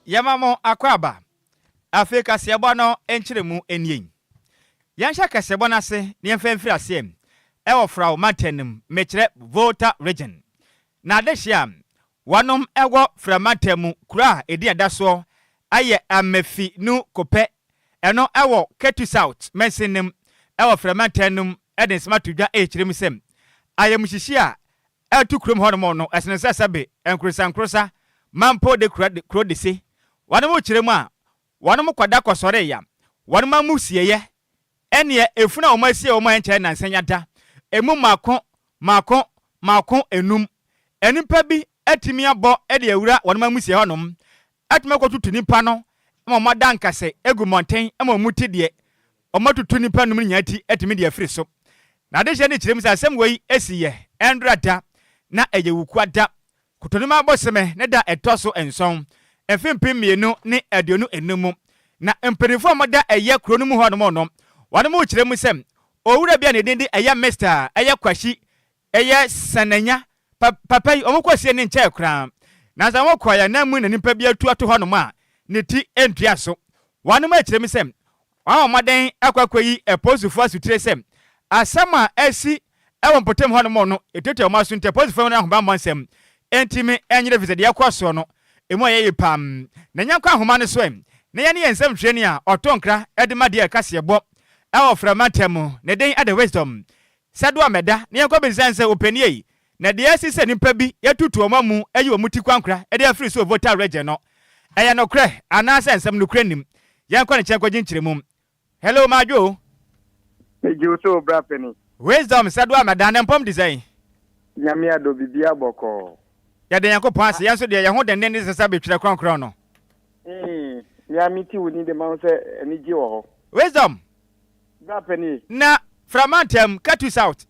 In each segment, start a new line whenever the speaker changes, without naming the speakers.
Yamamo akwaba. Afrika siabano enchiremu enyin. Yansha kasebona se ni emfemfiri asem. Ewo frau matenum mechire voter region. Na deshia wanom ewo fra matemu kura edi adaso aye amefi nu kope. Eno ewo Ketu South mensenem ewo fra matenum eden smatudwa echirem sem. Aye mushishia etu krom hono no esenesa sabe enkrosa mampo de kro de se. Wanom chiremu a wanom kwada kosore ya. Wanom amusie ye. Ene efuna omasie omanche na nsanyada. Emu mako enum. Enipa bi atimi abo ede awura wanom amusie honom. Atime kotutu nipa no. Ema madankase egu monten ema muti de. Omatutu nipa num nyati atimi de afiri so. Na de je ne chirem sa asem wei esiye. Endrada na eyewukwada. Kutonima aboseme ne da etoso enson. Efimpi mienu ne aduonu enum. Na emperifo amada eye kronu mu honom no. Wanom chirem sem owura bia ne dindi eye Mr. eye kwashi eye sananya papai omukwasie ne nche kra. Na za wokwaya na mu na nipa bia tu ato honom a ne ti entua so. Wanom chirem sem wa maden akwakwayi eposufu asutire sem asama esi ewo mpotem honom no etete omaso nte posufu na ahoba mansem entime enyere visa de yakwaso no emu aye pam na nyankwa ahoma ne so em na ye ne yensem twene a otonkra edema de kasebo ewo fra matemu ne den ade wisdom Adwoa meda ne yankwa bensanse opani yi na de asise nipa bi yatutu omamu ayi omuti kwankra ede afiri so voter region no eye no kre anase ensem no kre nim yankwa ne chenkwaji nchiremum. Hello Majo.
Eji so bra penny.
Wisdom Adwoa meda ne mpom design.
Nyame ado bibia boko.
Ya de yankwa ase yanso de ye ho den ne sesa betwere kwankra no.
Nyame ti woni de ma se eni ji wo ho.
Wisdom.
Bra penny.
Na framantem Ketu South.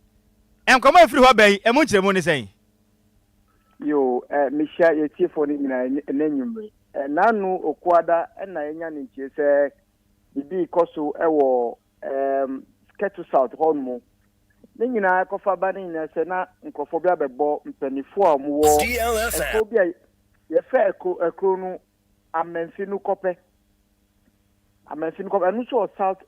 Enkomo afiri ho bai emu nchiremu ne sen.
Yo misha ye tiefo ni na enanyumre. Nanu okwada na enya ne nchie se bibi koso ewo Ketu South honmo. Ne nyina kofa ba ne nyina se na nkofo bia bebo mpanifo a mu wo. Ko bia ye fe ekro no amensinu kope. Amensinu kope anu so South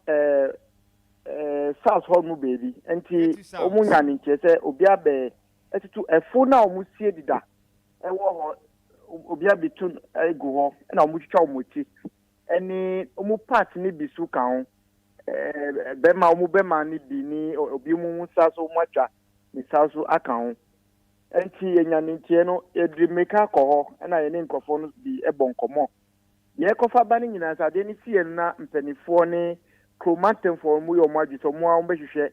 South honmo baby. Enti omunya ne nchie se obia be etutu efo na omusie dida. Ewo ho obia bitun egu ho na omutwa omuti. Eni omu part ni bisu kan ho. Bema omu bema ni bi ni obi mu nsa so mwatwa ni saso aka ho. Enti enya ni ntie no edri meka ko ho na ye ne nkofo no bi ebonkomo. Ye kofa ba ni nyina sa de ni sie na mpanifo ne chromatin for mu yo mwadwi so mu a mbehwehwe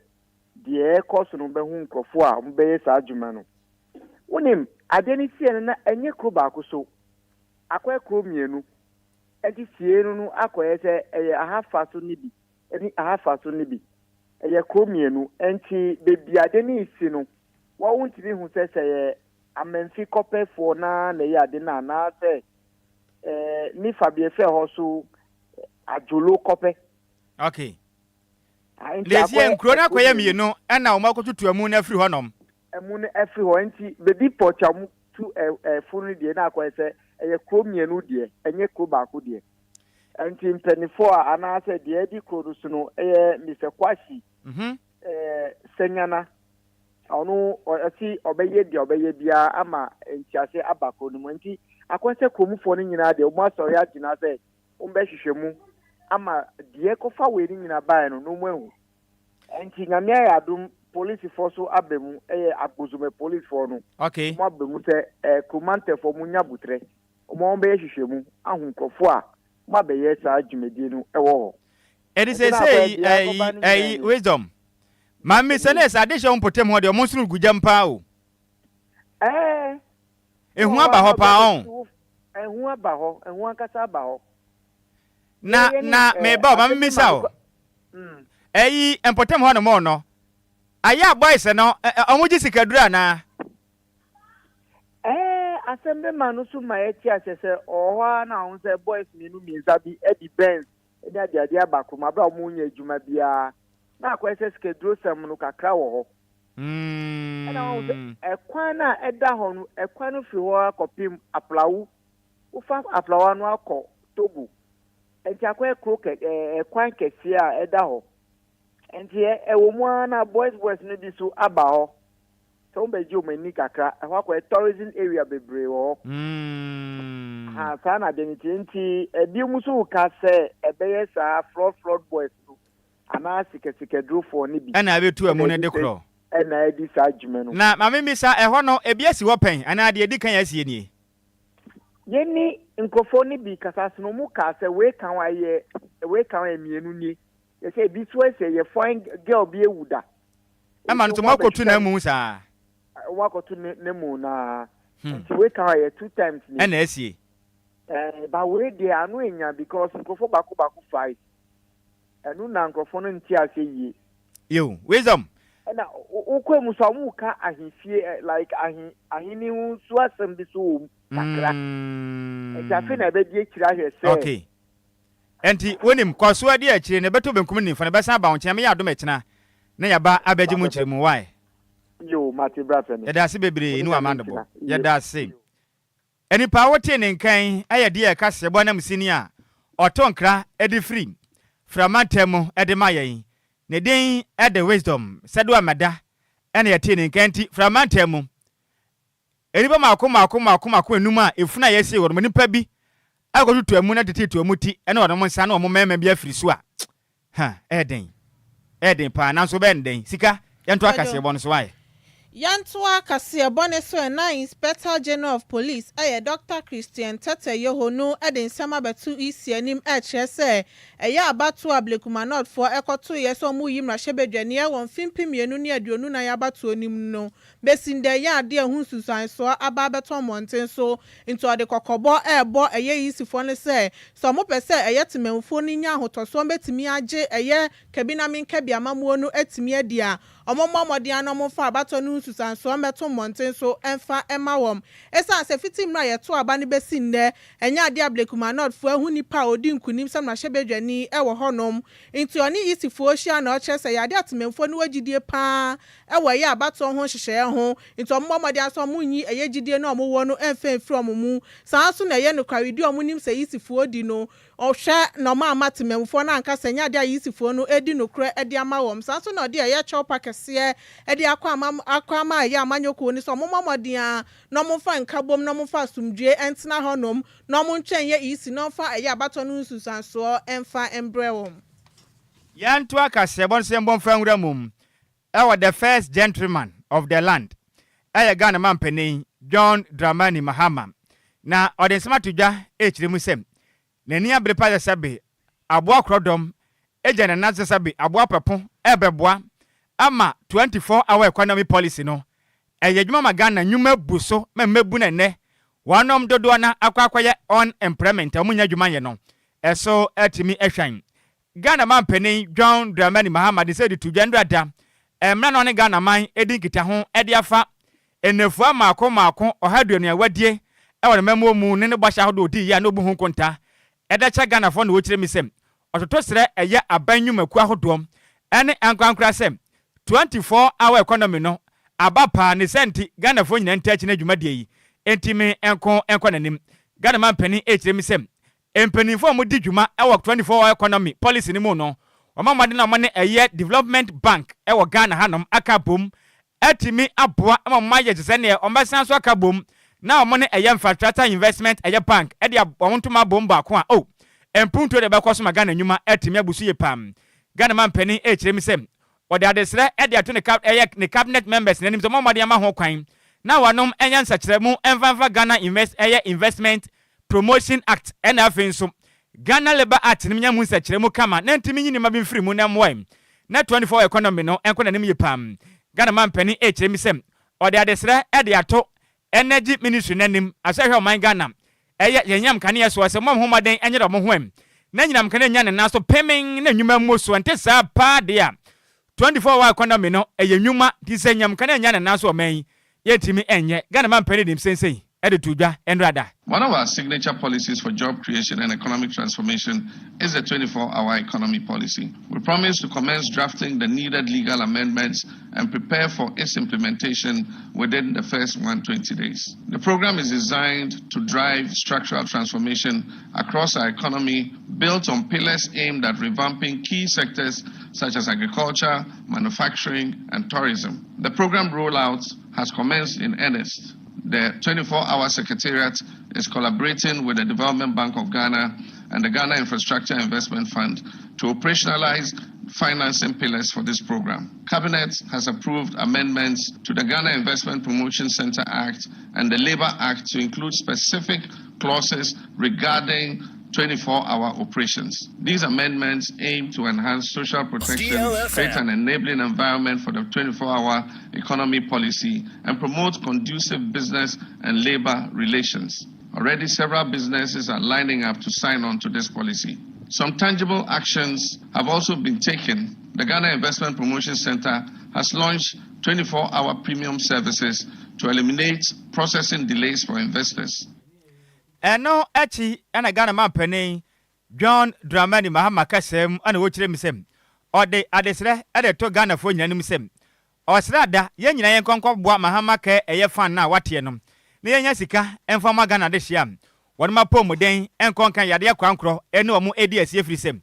de koso no behu nkofo a mbeye sa adwuma no. Wonim ade ni sie na enye kro ba akoso akwa kro mienu edi sie no akoye se eye ahafa so ni bi edi ahafa so ni bi eye kro mienu enti bebi ade ni isi no wa wontiri hu se ye amenfi kopefo na ye ade na se ni fabie fe ho so ajolo kope.
Okay. Lesi enkro na koye mienu na omakotutu amu na afiri honom.
Emu na afiri ho enti bebi pocha mu tu funu de na akoye se eye kro mienu de enye kro ba ko de. Enti mpenifo a anase de edi kro so no eye Mr. Kwashi. Senyana onu oti obeye de obeye bia ama entiase abako no enti akwese komufo no nyina de omo asori agina se ombehwehwemu ama de kofa we ni nyina bae no no mu ehu. Enti nyame ya adum police force abemu agbozume police for no.
Okay.
Mo abemu se command for mu nyabutre. Omo mbehwehwemu ahunkofo a mo abeye sa adwumedie no ewo ho.
Edi say wisdom. Mami senes addition potem ho de omonsuru gujampa o. Ehu aba ho pa on.
Ehu aba ho, ehu akasa aba ho.
Na me ba mami misa o. Empotem ho no mo no. Aya boys no omuji sikadura na.
Asembe manu su ma eti asese oho na on se boys minu miza bi edi Benz edi ade abako ma bra omu nya adwuma bia na akwese skedro sem no kakra wo ho. Na on se ekwan na eda ho no ekwan no fi ho akopim aplawu ufa aflawa no akọ Togo enti akọ ekro kwan kese a eda ho enti ewo mu na boys no bi so aba ho so mbeji o mani kakra ehwa akọ tourism area bebre ho ha sa na de enti ebi mu so ka se ebeye sa flood boys no ana sikesike dro for ni bi
ana abetu amu ne de kro
na edi sa adwuma no
na mame mi sa ehọ no ebi asi wo pen ana de edi kan ya sie nie
yeni nkrofo ni bi kasase no mu ka se we kan emienu ni ye say bi so say ye fine girl bi ewuda
ama no to makotu na mu sa
wakotu ne mu na ti we kan ye 2 times ni
ana asie
ba we dey anu enya because nkrofo bako fight enu na nkrofo no nti ase yi
yo wisdom
na ukwe musamu ka ahifie like ahini hu so asem bi so takra ejafe na be die kira hwe se
okay enti wonim kwaso ade a kire ne beto benkum ni fa ne besa ba wonche me ya do mekina na ya ba abeji mu kire mu why
yo mati brafe ne
da se bebre ni amandbo ya da se eni pa wote ne nkan aye de e ka se bo na msini a otonkra edi free framantem edi mayen ne den ede wisdom sedo amada ene yete ne nkan ti framantem eni ba makoma enum a efuna yesi wo nipa bi akotutu amu na tete amu ti ene wo mo nsa na wo mema bi afiri so a ha eden pa na so be nden sika yento akase bo no so wae
Yantua Kasia Boneso na Inspector General of Police Dr. Christian Tete Yohonu edin sama betu isi anim se abatu ablekuma not for ekoto yeso mu yimra shebedwane e won fimpim yenu ne aduonu na yabatu onim no besinde ya ade hu susan so aba beto monten so into ade kokobo ebo yisifo ne se so mo pese tememfo ni nya hotoso betimi age kabina min kabia mamuonu etimi adia omomomodi anomo fa abato nu susan so meto monten so enfa emawom esa se fitim na yeto aba ne besinde enya ade ablekuma not fo ahu nipa odi nkunim sam na hyebedwani ewo honom into oni isifo hia na ochese yade atememfo ne wagidie pa ewo ye abato ho hyehye ho into omomodi aso munyi eyegidie na omowo no enfa enfri omomu saa so na ye no kwawedi omunim se isifo odi no ohwe no ma amatememfo na anka senya ade isifo no edi no kra edi amawom saa so na ode ye chopa kese edi akwa ya amanyoko ni so momomodi a no momfa nkabom no momfa sumdwe entena honom no montwen ye isi no fa abato no susanso emfa embrewom
yanto akase bon se mbon fa nwura mum the first gentleman of the land Ghana man penin John Dramani Mahama na odensema tudwa echiremu sem nani abrepa ya sabe aboa krodom ejana naze sabe aboa pepo ebeboa ama 24-hour economy policy no eyedwuma magana nyuma buso memmebu na ne wanom dodo na akwakwaya on employment amunya dwuma ye no eso atimi ehwan Ghana man penin John Dramani Mahama de said to Jandrada emra no ne Ghana man edin kita ho ede afa enefu amako ohaduanu awadie ewo memo mu ne bosha hodo di ya no bu hu konta ede cha Ghana fo no wo kire mi sem ototo sere eye abanyumaku ahodom ene ankwankra sem 24-hour economy no abapa ne senti Ghana fo nyina ntachi na dwumadie yi entimi enko nanim Ghana man pani echiremi sem empanifo mo di dwuma ewo 24-hour economy policy ni mu no omamade na mo ne eye development bank ewo Ghana hanom akabom etimi aboa amamaye jesene omasan so akabom na omo ne eye infrastructure investment eye bank e de omontoma bom ba ko a empunto de bekoso ma Ghana nyuma etimi abusu ye pam Ghana man pani echiremi sem ode adesre ede ato ne cabinet members nanim so momade ama ho kwan na wanom enya nsakiremu envanva Ghana investment promotion act ena afenso Ghana Labor Act nim nya mu nsakiremu kama na ntimi nyini ma bi free mu na moem na 24 economy no enko na nim yipam Ghana man pani echiremi sem ode adesre ede ato energy ministry nanim asahwe oman Ghana yenyam kane yeso ase mom homaden enye do mo hoem na nyinam kane nya ne naso pemen na nwuma moso ante sa pa de a 24-hour economy no eyenyuma di senyam kane nya ne naso oman yetimi enye Ghana man pani dim sensei editudwa enrada.
One of our signature policies for job creation and economic transformation is the 24-hour economy policy. We promise to commence drafting the needed legal amendments and prepare for its implementation within the first 120 days. The program is designed to drive structural transformation across our economy, built on pillars aimed at revamping key sectors such as agriculture, manufacturing, and tourism. The program rollout has commenced in earnest. The 24-hour Secretariat is collaborating with the Development Bank of Ghana and the Ghana Infrastructure Investment Fund to operationalize financing pillars for this program. Cabinet has approved amendments to the Ghana Investment Promotion Center Act and the Labour Act to include specific clauses regarding 24-hour operations. These amendments aim to enhance social protection,
DLFM.
create an enabling environment for the 24-hour economy policy, and promote conducive business and labor relations. Already, several businesses are lining up to sign on to this policy. Some tangible actions have also been taken. The Ghana Investment Promotion Center has launched 24-hour premium services to eliminate processing delays for investors.
Eno echi ana Ghana man pani John Dramani Mahama kasem ana wo kire misem ode adesre ade to Ghana fo nyinanum sem osra da ye nyina yen konkɔ boa Mahama ka eye fan na wate no ne yenya sika emfama Ghana de hia wonma pomuden enkonkan yade kwankro ene omo edi asie firi sem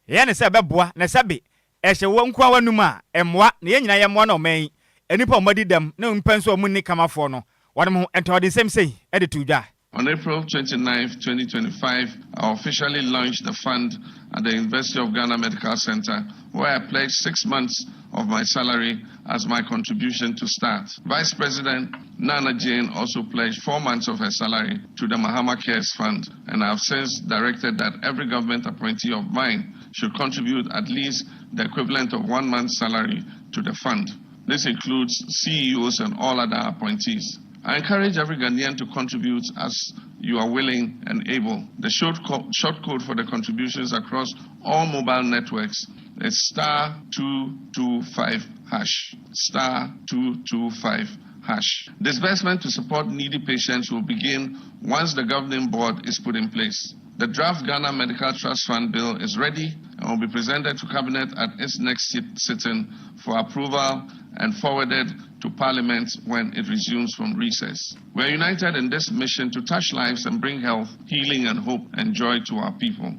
ye ne se beboa ne sebe ehye wo nkwa wanum a emmoa ne ye nyina ye mmoa na oman enipa omadi dam ne mpenso omu ni kamafo no wonmo entode sem sei ede tudwa.
On April 29, 2025, I officially launched the fund at the University of Ghana Medical Center, where I pledged 6 months of my salary as my contribution to start. Vice President Nana Jane also pledged 4 months of her salary to the Mahama Cares Fund, and I have since directed that every government appointee of mine should contribute at least the equivalent of 1 month's salary to the fund. This includes CEOs and all other appointees. I encourage every Ghanaian to contribute as you are willing and able. The short code for the contributions across all mobile networks is *225#. *225#. Disbursement to support needy patients will begin once the governing board is put in place. The draft Ghana Medical Trust Fund bill is ready and will be presented to Cabinet at its next sitting for approval and forwarded to Parliament when it resumes from recess. We are united in this mission to touch lives and bring health, healing, and hope and joy to our people.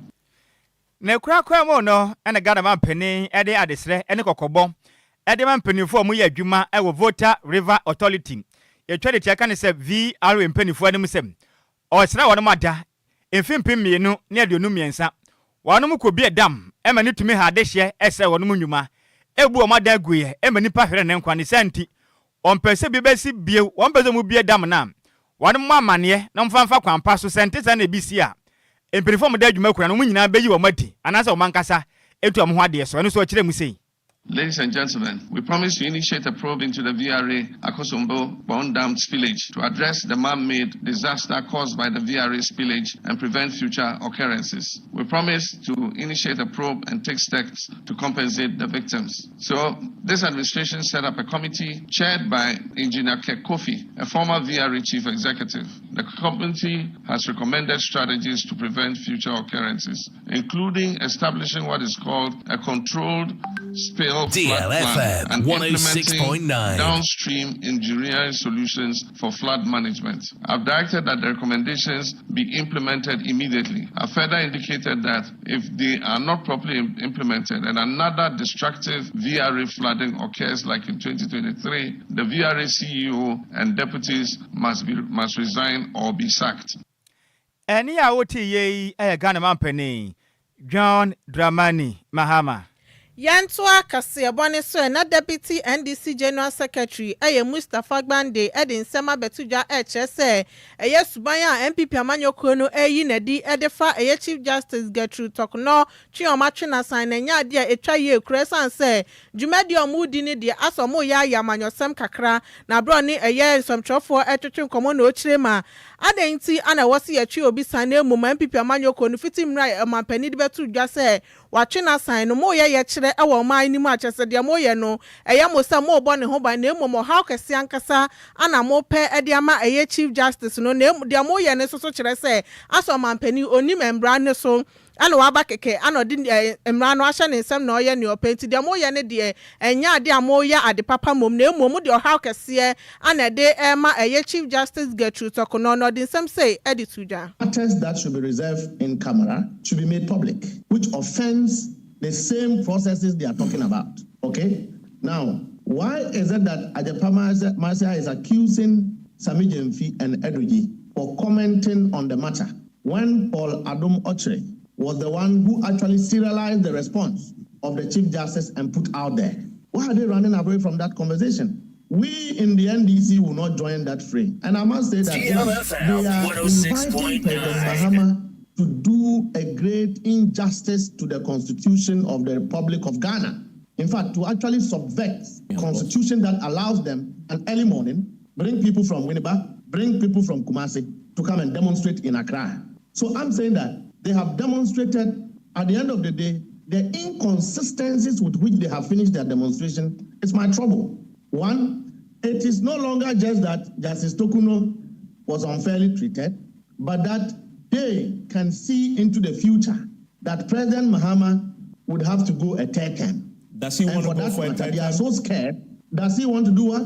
Ne kura mo no ene Ghana man pani ede adesre ene kokobo ede man panifo mu ye adwuma e wo Voter River Authority ye twede tiaka ne se VR mpanifo anim sem o sra wono mada emfimpim mienu ne aduonu miensa wono mu kobi edam e mani tumi ha adehye ese wono mu nwuma ebu o mada guye e mani pa hwere ne nkwa ne santi ompese bi besi bie ompese mu bie dam na wono mu amane na mfanfa kwampa so sente sa na bisi a empanifo mu da adwuma kura no mu nyina beyi wo mati anasa wo mankasa etu am ho ade so eno so kire mu sei.
Ladies and gentlemen, we promise to initiate a probe into the VRA Akosombo Bond Dam spillage to address the man-made disaster caused by the VRA spillage and prevent future occurrences. We promise to initiate a probe and take steps to compensate the victims. So, this administration set up a committee chaired by Engineer Kofi, a former VRA chief executive. The committee has recommended strategies to prevent future occurrences, including establishing what is called a controlled spill
DLFM
and
106.9
downstream engineering solutions for flood management. I've directed that the recommendations be implemented immediately. I further indicated that if they are not properly implemented and another destructive VRA flooding occurs like in 2023, the VRA CEO and deputies must resign or be sacked.
Eni a woti ye Ghana man pani John Dramani Mahama.
Yantoa Kasia Boneso na Deputy NDC General Secretary Mustafa Gbande edin sema betuja HSA subanya MPP amanyoko no nedi edefa Chief Justice Gertrude Tokno Chioma na sign nya dia etwa ye kresan se dwumadi omudi ni dia asomo ya yamanyosem kakra na bro ni nsomtrofo etwetwe nkomo na ochirema Adenti ana wasi ya chi obi sane mu MPP amanyoko no fiti mra mampani de betu dwa se watwe na san no mo ye kire e wo man ni mu achese de mo ye no eya mo sa mo bo ne ho ba na mo how kese ankasa ana mo pe e de ama eye chief justice no na de mo ye ne so kire se aso mampani oni membra ne so ana wa ba keke ana di emra no ahye ne nsem na oye ne openti de mo ye ne de enya de amoya ade papa mom na mom de how kese ana de ma eye chief justice get through to no no de nsem say edituja
matters that should be reserved in camera should be made public, which offends the same processes they are talking about. Okay, now why is it that Agyei Marcia is accusing Sammy Jemfi and Edwoa for commenting on the matter when Paul Adwoa Agyei was the one who actually serialized the response of the Chief Justice and put out there? Why are they running away from that conversation? We in the NDC will not join that fray. And I must say that
DLFM,
they are inviting President Mahama to do a great injustice to the Constitution of the Republic of Ghana. In fact, to actually subvert the Constitution that allows them an early morning, bring people from Winneba, bring people from Kumasi to come and demonstrate in Accra. So I'm saying that they have demonstrated, at the end of the day, the inconsistencies with which they have finished their demonstration is my trouble. One, it is no longer just that Justice Tokuno was unfairly treated, but that they can see into the future that President Mahama would have to go a third term.
Does he want to go for a third term?
They are so scared. Does he want to do what?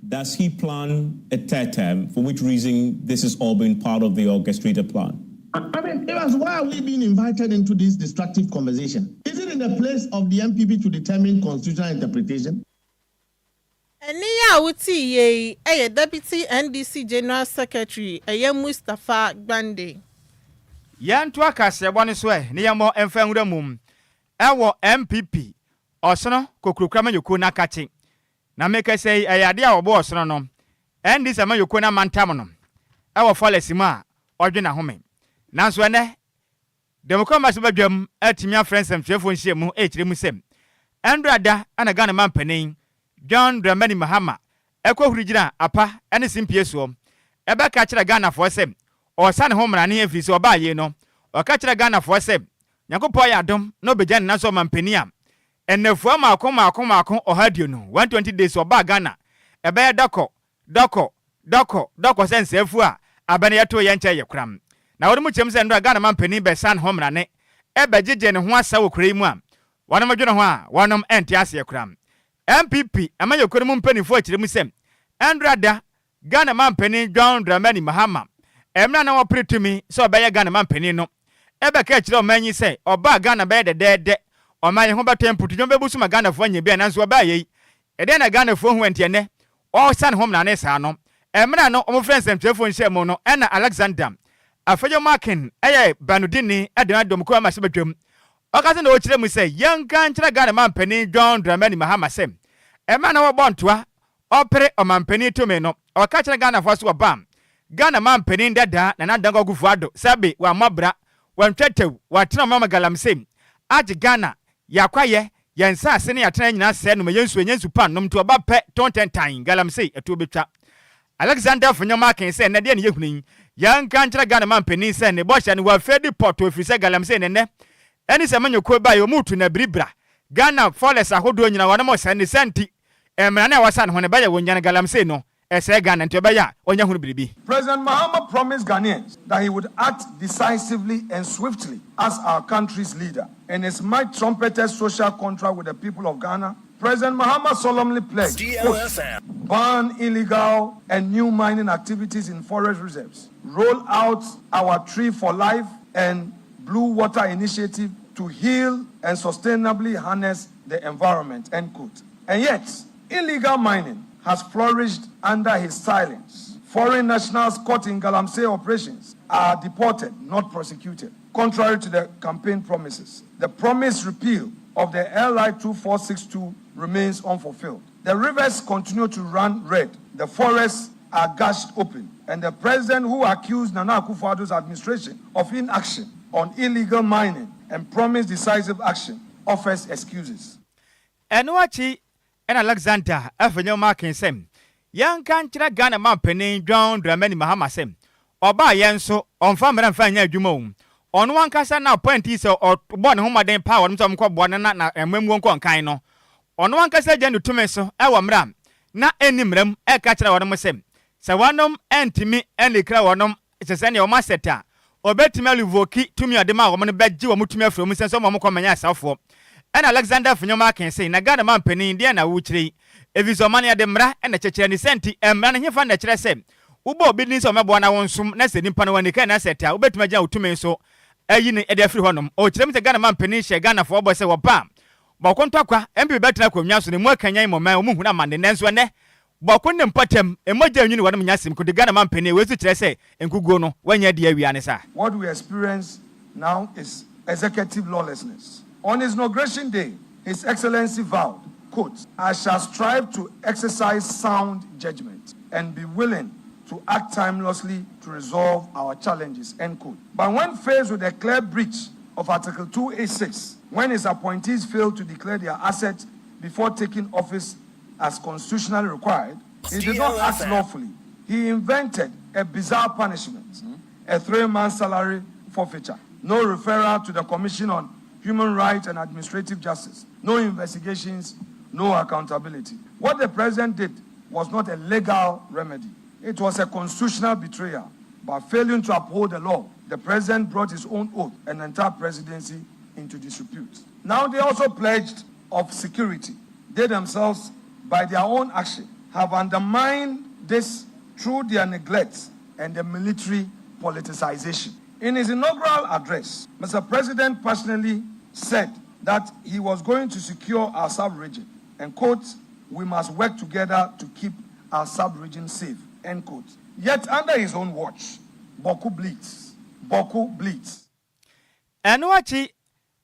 Does he plan a third term? For which reason this is all been part of the orchestrated plan?
I mean, why are we being invited into this destructive conversation? Is it in the place of the MPP to determine constitutional interpretation?
Eniya wuti ye Deputy NDC General Secretary Mustafa Gbande.
Yantu akase bone so ne yamo emfa nwura mum. Ewo MPP osono kokrokra mayoko na kache. Na meka sei ayade a obo osono no. NDC amayoko na mantam no. Ewo folesi ma odwe na home. Nanso ene Democracy badwam atimia friends and twefo nhie mu ekire mu sem. Endrada ana Ghana mampanin John Dramani Mahama ekohurigina apa ene simpie so. Ebe ka kire Ghana for sem. Osa ne ho mra ne afiri so ba ye no. Oka kire Ghana for sem. Nyankopɔ ya dom no begya ne naso mampani a. Enefu amaako ohadio no 120 days oba Ghana. Ebe ya doko sensefu a abane yeto ye nche ye kram. Na wode mu chem se ndo Ghana mampani be san ho mra ne. Ebe gege ne ho asa wo krai mu a. Wonom adwene ho a wonom ente ase ye kram. MPP amayokoro mu mpanifo akire mu sem. Endrada Ghana mampani John Dramani Mahama. Emra na wo pretumi so obeye Ghana mampani no. Ebe ka akire omanyi se oba Ghana be de oman ho batempu tudwom bebusu ma Ghana fo anya bia nanso oba yi. Ede na Ghana fo hu ente ne. O san ho mra ne sa no. Emra no omo friends emtrefo nhye mu no ena Alexander Afejo Markin eye Banudini ede na dom ko ma se badwam. Okase na o kire mu se yanka nkira Ghana mampani John Dramani Mahama sem. Emra na wo bontoa opere omampani to me no. Oka kire Ghana fo so obam. Ghana mampani dada na nadango gufuado sabe wa mabra wantwetew watena mama galamsem age Ghana yakwaye yensa ase ne yatena nyina se no yensu pan nom to oba pe tontentan galamsey eto betwa. Alexander Funyama ken se na de ne yehunin yanka nkira Ghana mampani se ne bohya ne wa fedi porto ofrise galamsey ne eni se manyoko ba yo mutu na bribra Ghana foles ahodo nyina wane mo se ne senti emra na wasa ne ho ne ba ye wonyane galamsey no. President
Mahama promised Ghanaians that he would act decisively and swiftly as our country's leader. In his might trumpeted social contract with the people of Ghana, President Mahama solemnly pledged to ban illegal and new mining activities in forest reserves, roll out our Tree for Life and Blue Water Initiative to heal and sustainably harness the environment, end quote. And yet, illegal mining has flourished under his silence. Foreign nationals caught in Galamsey operations are deported, not prosecuted, contrary to the campaign promises. The promised repeal of the LI 2462 remains unfulfilled. The rivers continue to run red. The forests are gashed open. And the president who accused Nana Akufo-Addo's administration of inaction on illegal mining and promised decisive action offers excuses.
Enuachi and Alexander Afenyoma ken sem yanka nkira Ghana mampani John Dramani Mahama sem oba yenso onfa mera mfa nya adwuma wo ono wankasa na point is obo ne homaden power no mko bo na emmamu nko nkan no ono wankasa gya ne tumi so ewo mra na enimram e ka kira wonom sem se wonom entimi enikra wonom sese ne o maseta obetimi alivoki tumi adema wo no begye wo mutumi afro mu senso mo komanya asafo ena Alexander Funyoma kan sei na Ghana man panin de na wo kire evizomane ade mra ena chekere ni senti emra na hefa na kire sem ubo obi ni so mebo na wonsum na se nimpa no wani kan na seta obetumi agya utumi so ayi ne ede afri honom o kire mte Ghana man panin hye Ghana fo obo se wo ba bokonto kwa MP betra kwamnya so ne mu akanyan mo man omuhu na mande nenso ne bokon ne mpatem emoja nwini wonum nyasim ko de Ghana man panin we su kire se enkugo no wanya de awia ne sa.
What we experience now is executive lawlessness. On his inauguration day, His Excellency vowed, quote, "I shall strive to exercise sound judgment and be willing to act timelessly to resolve our challenges," end quote. But when faced with a clear breach of Article 286, when his appointees failed to declare their assets before taking office as constitutionally required, he did not act lawfully. He invented a bizarre punishment, a 3-month salary forfeiture, no referral to the Commission on Human Rights and Administrative Justice, no investigations, no accountability. What the president did was not a legal remedy. It was a constitutional betrayal. By failing to uphold the law, the president brought his own oath and the entire presidency into disrepute. Now they also pledged of security. They themselves, by their own action, have undermined this through their neglect and the military politicization. In his inaugural address, Mr. President personally said that he was going to secure our sub-region, and quote, "We must work together to keep our sub-region safe," end quote. Yet under his own watch, Boku bleeds. Boku bleeds.
Enwachi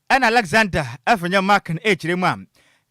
and Alexander Funyoma kan echirema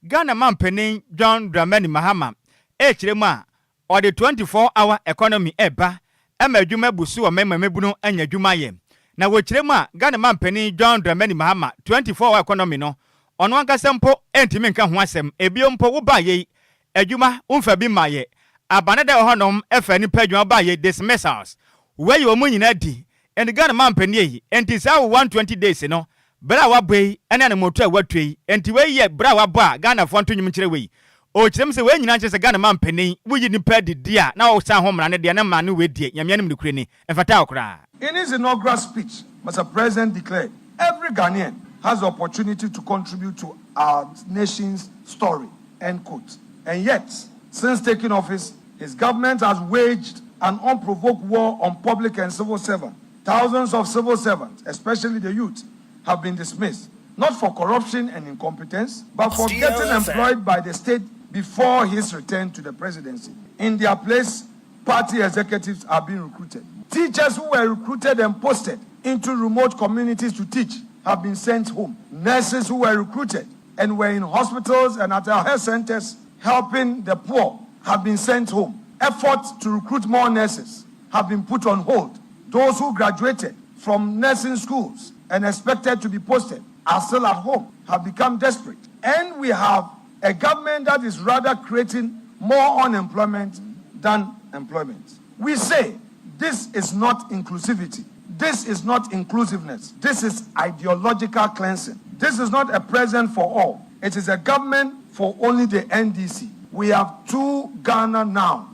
Ghana man penin John Dramani Mahama echirema or the 24-hour economy eba emadwuma busu o mebuno anya dwuma ye na wo chirema Ghana man penin John Dramani Mahama 24-hour economy no ono ankasa mpo entimi nka ho asem ebio mpo wo ba ye adwuma umfa bi maye abane de honom efa ni padwuma ba ye dismissals we yo munyina di and Ghana man penin yi enti sa 120 days no bra wa boy ene na moto a watwei enti we ye bra wa bo a Ghana fo ntonyim kire we o kirem se we nyina kire se Ghana man penin wuyi ni padi dia na o san ho mra ne dia na ma ne we die nyamianim ne kure ni enfata okra.
In his inaugural speech, Mr. President declared, "Every Ghanaian has the opportunity to contribute to our nation's story," end quote. And yet, since taking office, his government has waged an unprovoked war on public and civil servants. Thousands of civil servants, especially the youth, have been dismissed, not for corruption and incompetence, but for getting employed by the state before his return to the presidency. In their place, party executives are being recruited. Teachers who were recruited and posted into remote communities to teach have been sent home. Nurses who were recruited and were in hospitals and at our health centers helping the poor have been sent home. Efforts to recruit more nurses have been put on hold. Those who graduated from nursing schools and expected to be posted are still at home, have become desperate. And we have a government that is rather creating more unemployment than employment. We say this is not inclusivity. This is not inclusiveness. This is ideological cleansing. This is not a president for all. It is a government for only the NDC. We have two Ghana now.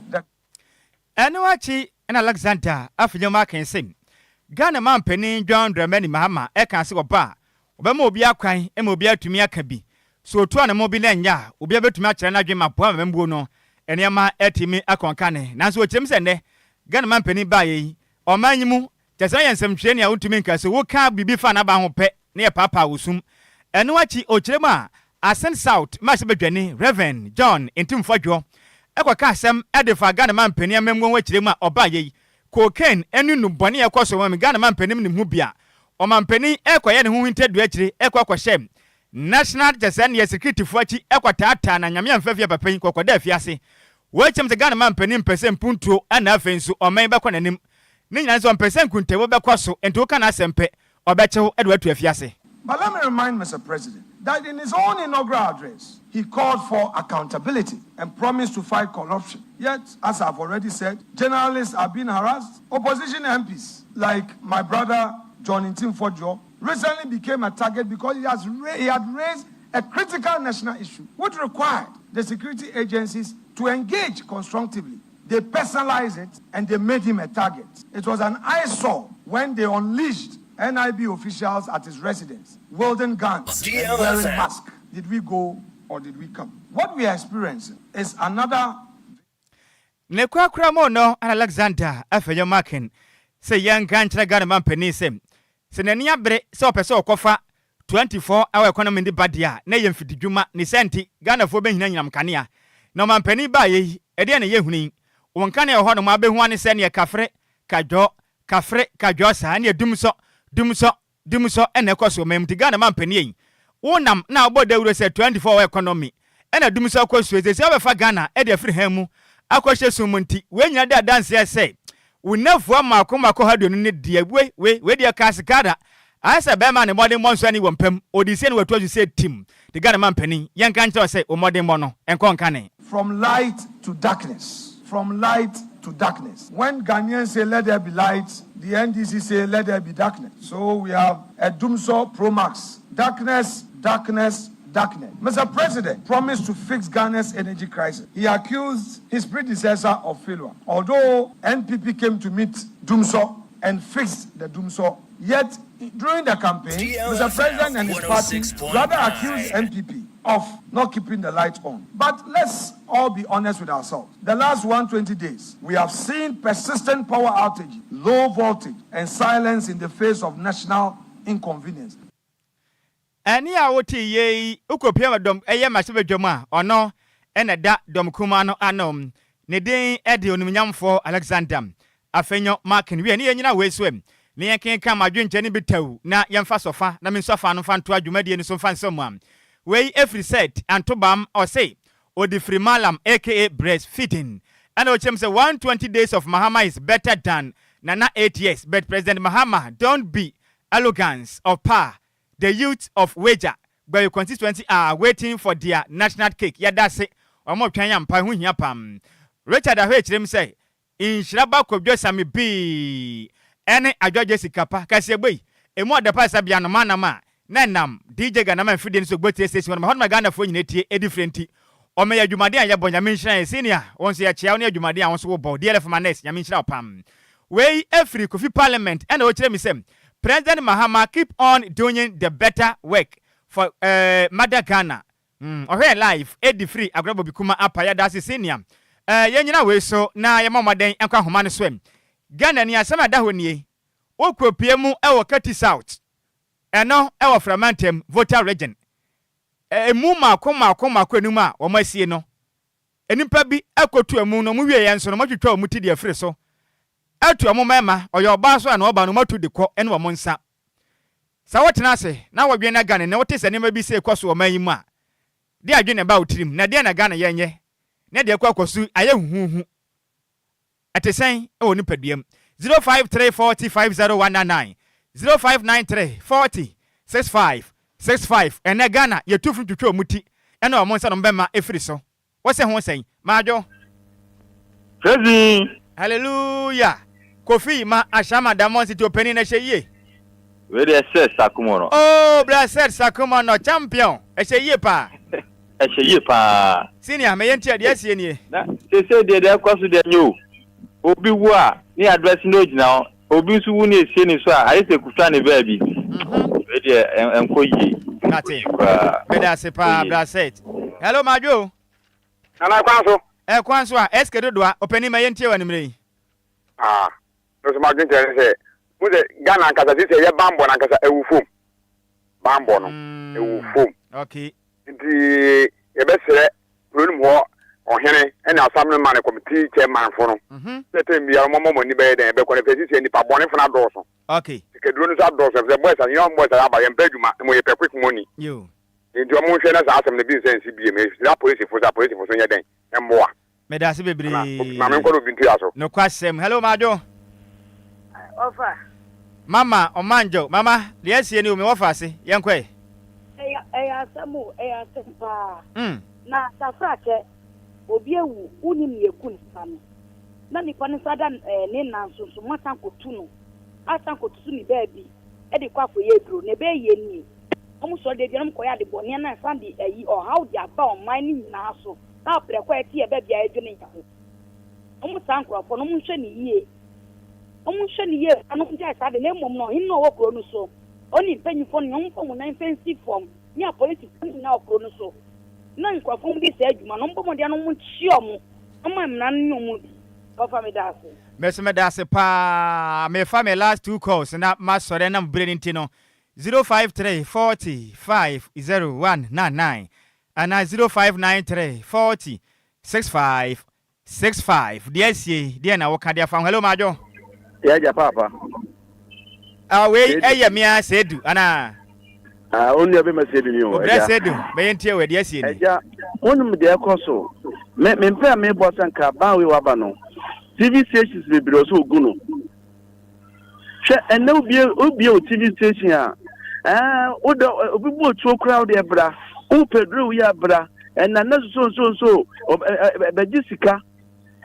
Enwachi and Alexander Funyoma kan say Ghana man penin John Dramani Mahama e kan se oba obema obi akwan e ma obi atumi aka bi so otu ana mo bi na nya obi abetumi akere na dwema po amembuo no enema etimi akonka ne nanso o kyem se ne Ghana man penin ba yi o manyimu tese yensem hwe ne a utumi nka so wo ka bibi fa na ba ho pe ne e papa wosum enwachi o kyerema Ascent South ma se bedwane Reverend John Ntimfodwo ekwa asem edefa Ghana man penin amemwo wa kyerema oba yi cocaine enu nubone ekoso wam Ghana man penim ne hu bia o man penin ekoye ne hu hintedu akire ekwa shem national descent security fo achi ekwatata na nyame amfafia papen kokoda afiase we chem se Ghana man penin percent puntuo ana afensu o man be konanim ne nyina so percent kuntewo be kwaso enti wo kana asempe obechewo edu atu afiase.
But let me remind Mr. President that in his own inaugural address, he called for accountability and promised to fight corruption. Yet, as I've already said, journalists are being harassed. Opposition MPs, like my brother John Nhyiraba Kwadwo, recently became a target because he had raised a critical national issue, which required the security agencies to engage constructively. They personalized it and they made him a target. It was an eyesore when they unleashed NIB officials at his residence, wielding guns and wearing masks. Did we go or did we come? What we are experiencing is another.
Nekwa kramo no Alexander afeyo marking say young gantra Ghana man penisem. Se nani abre se opese okofa 24-hour economy ndi badia na yemfidi dwuma ni senti Ghana fo behina nyinam kanea. No man peni ba ye ede na yehuni. Wonka na ho no ma behu ane se ne kafre kadwo sa ne dumso ene ekoso memti Ghana man peni yin. Wonam na obodawuro se 24-hour economy ena dumso akoso se obefa Ghana ede afiri hamu akwahye sumunti we nyina da dance say unafu amakoma hado ne de we de kasikada asa be ma ne modern monso ani wompam odise ne watu say team the Ghana man pani yanka nche say o modern mono enkonka ne
from light to darkness, from light to darkness. When Ghanaians say let there be light, the NDC say let there be darkness. So we have a Dumso Pro Max. Darkness. Mr. President promised to fix Ghana's energy crisis. He accused his predecessor of failure. Although NPP came to meet Dumso and fixed the Dumso, yet during the campaign, Mr. President and his party rather accused NPP of not keeping the light on. But let's all be honest with ourselves. The last 120 days, we have seen persistent power outage, low voltage, and silence in the face of national inconvenience.
Ani a woti ye ukopia dom eye masebe dwoma ono ena da dom kuma no anom ne den ede onumnyamfo Alexander afenyo marking we ne nyina wesuem ne yeken ka madwenche ne bitawu na yemfa sofa na mensofa no fa nto adwumadie ne so fa nsomam we every set antobam or say odifri malam aka breastfeeding and ochem say 120 days of Mahama is better than nana 8 years, but President Mahama don't be arrogance of power. The youth of Wager by your constituency are waiting for their national cake. Yeah, that's it. Omo twanyam pa hu hia pam. Richard Ahwechirem say Nhyiraba Kwadwo Sammy B. Ene Adwoa Agyei Sikapa kase boy. Emu adapa sabia no manama. Nanam DJ Ghana fidin so gbotie station ma hon Ghana fo nyina tie e different. Ome ya dwumade an ya bonya menhira senior. Won so ya chia na dwumade an so wo bo DLFM next ya menhira pam. We every Kofi Parliament and o kire mi sem President Mahama keep on doing the better work for Mother Ghana. Or life, Eddie free, Agrobo Bikuma Apaya, that's senior. Yanyina we so na Yamama den Enquire Humana swim. Ghana ni asama dahoni. Oko piemu ewa Kati South. Eno ewa Framantem voter region. Muma koma kwenuma wamasiye no. Enimpa bi ekotu emu no muwie yanso no matwetwa omuti de afire so. Atu amomema oyo oba so na oba no matu de kɔ ene wo monsa sa wotena ase na wodwe na Ghana ne wote sane ma bi se kɔ so oman mu a de adwene ba otirim na de na Ghana yenye ne de kɔ akɔsu aye huhu atesen e woni paduam 0534050199 0593406565 ene Ghana ye tufu twetwa omuti ene wo monsa no mbema efiri so wo se ho sen maajo
Crazy.
Hallelujah. Kofi ma ashama damon siti openi na sheye.
We dey say Sakumono.
Oh, blessed Sakumono champion. Sheye pa.
Sheye pa.
Senior me yenti ade asie nie.
Na say dey kwaso dey nyo. Obi wu a ni address no gina. Obi nsu wu ni esie ni so a ayi se kufa ne ba bi. We dey enkoyi.
Nothing. Beda se pa blessed. Hello Majo.
Ana kwanso.
Kwanso a eske dodoa openi ma yenti wa nimre.
No so magin tell say mu de Ghana nkasa say ye bambo na nkasa ewufom. Bambo no ewufom.
Okay.
Nti ye be sere ronum ho ohene ena assembly man committee chairman fo no. Setem bia mo ni be den be ko ne pesi say ni pa bone fo na do so.
Okay.
Ke duro no sa do so say boys and young boys aba ye mpeduma mo ye pe quick money.
Yo.
Nti o mo hwe na sa assembly bi sense bi me police fo so nya den emboa.
Medasi bebre.
Mama nko do bintu aso.
No kwasem. Hello Majo.
Ofa.
Mama Omanjo, mama, liesi ni umewafa si, yankwe?
Samu, Sempa. Na Safrake, Obiewu, Unim Yakun Sam. Nani Panisadan, Nina, so Matanko Tuno. Atanko Tuni baby. Eddie Quafu Yedro, Nebe Yeni. Almost so they didn't quite the Boniana Sandy, or how they are bound mining Naso. Now, quite here, baby, I didn't. Almost uncle for no shiny year. Almost shiny year, I don't just had the name of no, he no chronoso. Only penny for young from 9 fancy form. Near politics now chronoso. None from this edge, my number one, I don't show. I'm none no mood. Offer me that.
Messi Medase pa me fa me last 2 calls na maso re na brain tino 053 40 50199 and 0593 40 6565 DSC dia na woka dia fa hello majo
ya ja papa
we mia sedu ana
only be masedu ni o
ya sedu be ntie we DSC ni
ja onum de ekoso me mpa me bosan ka ba we waba no TV stations be bro so guno she ene obi o TV station odo obibo to crowd e bra o pedro ya bra na so be jisika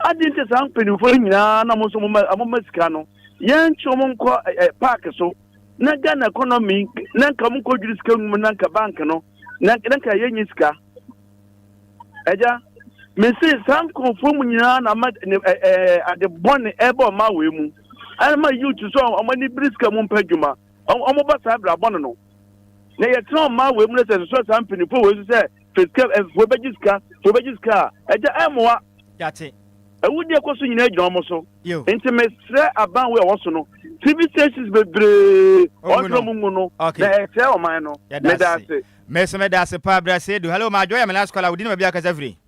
adinte san penifo nyina na mo so mo sika no yen chomo nko park so na Ghana economy na nka mo ko jiri sika mu na nka bank no na nka yen sika eja me say san confirm nyina na ma ade bonne ebe o ma we mu ana ma youth so amani briska mu mpadwuma omo ba sa bra bonne no na ye tron ma we mu na so san penifo we say fiscal for bejiska eja emwa
yate
awudi ekoso nyina agina omo so enti mesre aban we woso no TV stations bebre odro mu no na ete o man no
medase pa bra sedu hello ma joya me last call awudi na bia kasa free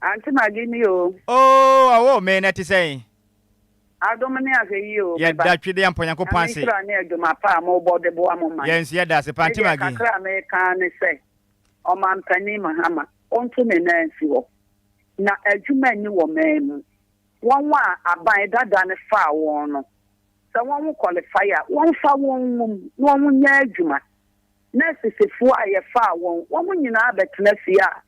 Auntie Magini o.
Oh, awo me na ti say.
Adomani akeyi o.
Ye da twede ampo Yankopon se.
Ani na aduma pa mo bode bo amoma.
Yes, ye da se pa Auntie Magi.
Kakra me kan ne say. O man pani mahama. Onto me na nsi wo. Na adwuma ni wo memu. Won wa aban dada ne fa won no. Se won wo qualify a won fa won nya adwuma. Na sesefo aye fa won nyina abetena fie a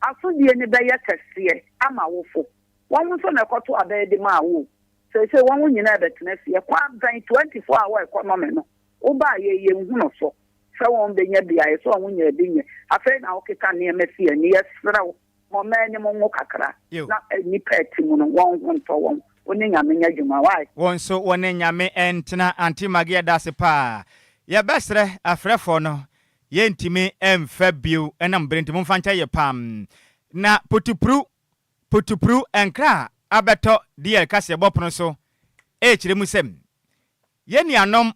asodie ne be yakase ama wofo won so na ekoto abede ma wo se won nyina betena fie kwa dan 24 hour economy no wo ba ye hu so se won be nya bia so won nya binye afa na okeka ne mafie ne yesra mo mani mo kakra na ni peti mu no won hu to won oni nyame nya dwuma wai
won so won nyame entena Auntie Magi dase pa ye besre afrefo no yentimi emfabio enam brentimo mfancha ye pam na potupru enkra abeto DL kase bopono so chire musem yeni anom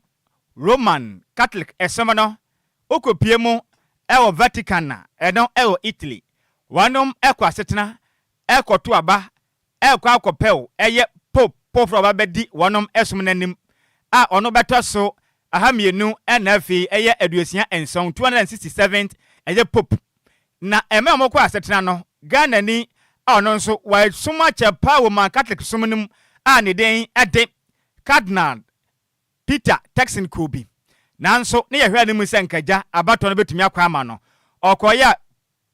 Roman Catholic esomono okopie mu ewo Vatican na eno ewo Italy wanom ekwa setena ekoto aba ekwa akopel eye pope aba bedi wanom esum nanim a ono beto so ahamienu enafi eye aduosia enson 267th eye pope na eme omokwa asetena no Ghana ni ono nso wa suma chepa wo man Catholic sumunum a ne den ade Cardinal Peter Texan Kobi nanso ne yehwe ne musa nkaja abato no betumi akwa ama no okoya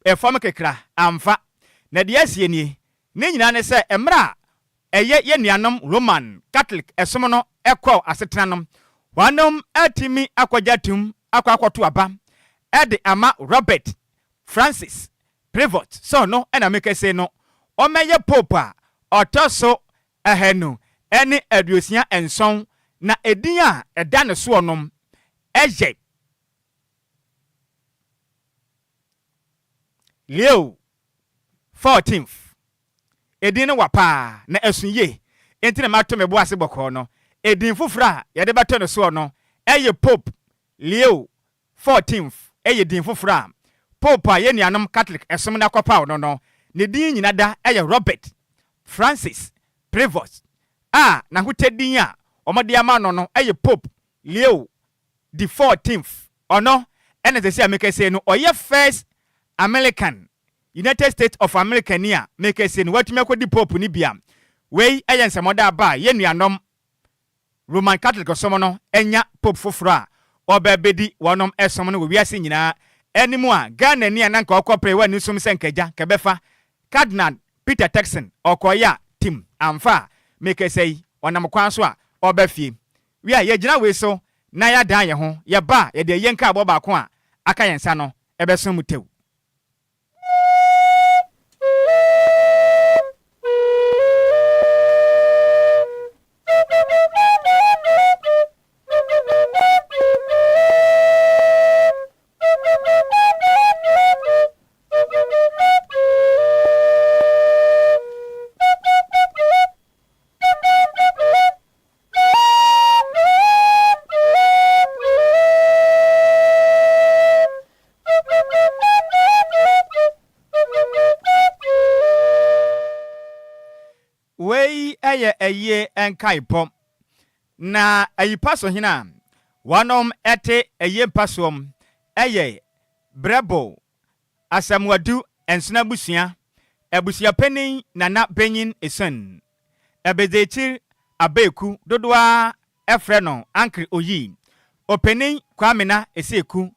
efom kekra amfa na de asie ni ne nyina ne se emra eye ye nuanom Roman Catholic esom no ekọ asetena no wanom atimi akwajatum akwakoto aba ede ama Robert Francis Privot so no ena make say no o meye pope a otoso ehenu eni aduosia enson na edin a eda ne so onom eje Leo 14th edin no wapa na esunye enti na mato mebo ase boko no edin fufura ye de bato ne so no eye pope Leo 14th eye din fufura pope a ye nuanom Catholic esom na kopa no ne din nyina da eye Robert Francis Prevost na hutedin a omode ama no eye pope Leo the 14th ono ene se ameke se no oye first American United States of America nia make se no watumi akodi pope ni bia wei eye nsemoda ba ye nuanom Roman Catholic esom no enya pope fufura obebedi wonom esom no wiase nyina enimu a Ghana ni ananka okopre wa ni sum senkaja kebefa Cardinal Peter Texan okoya team amfa make say onam kwan so a obafie wi a yegyina we so na ya dan ye ho ye ba ye de yenka abo ba ko a aka yensa no ebesom tew eye enkai pom na ayipaso hina wanom ete eye pasom eye brebo asamwadu ensuna busua ebusia penin nana benyin esen ebedechir abeku dodoa efre no ankre oyi openin kwamena eseku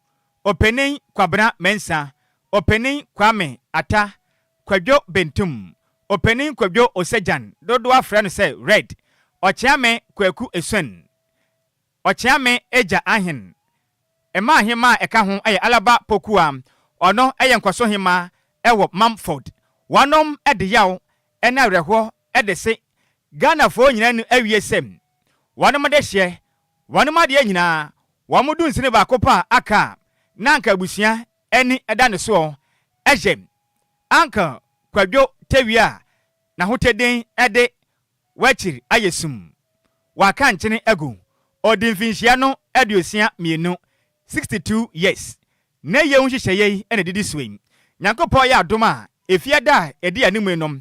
openin kwabra mensa openin kwame ata kwadwo bentum opening Kwadwo Osejan dodo afre no say red ochiame kwaku esun ochiame eja ahin ema ahima eka ho eye alaba pokua ono eye nkwaso hima ewo Mamford wanom ede yaw ena rehwo ede se Ghana fo nyina nu awiesem wanom de hye wanom ade nyina wamudu nsine ba kopa aka nanka abusia eni eda ne so ejem anka Kwadwo tewia na hoteden ede wachiri ayesum waka nchene egu odinfinhia no aduosia mienu 62 years na ye hunhyehyeye ene didi swem nyankopo ya adoma efiada edi animu enom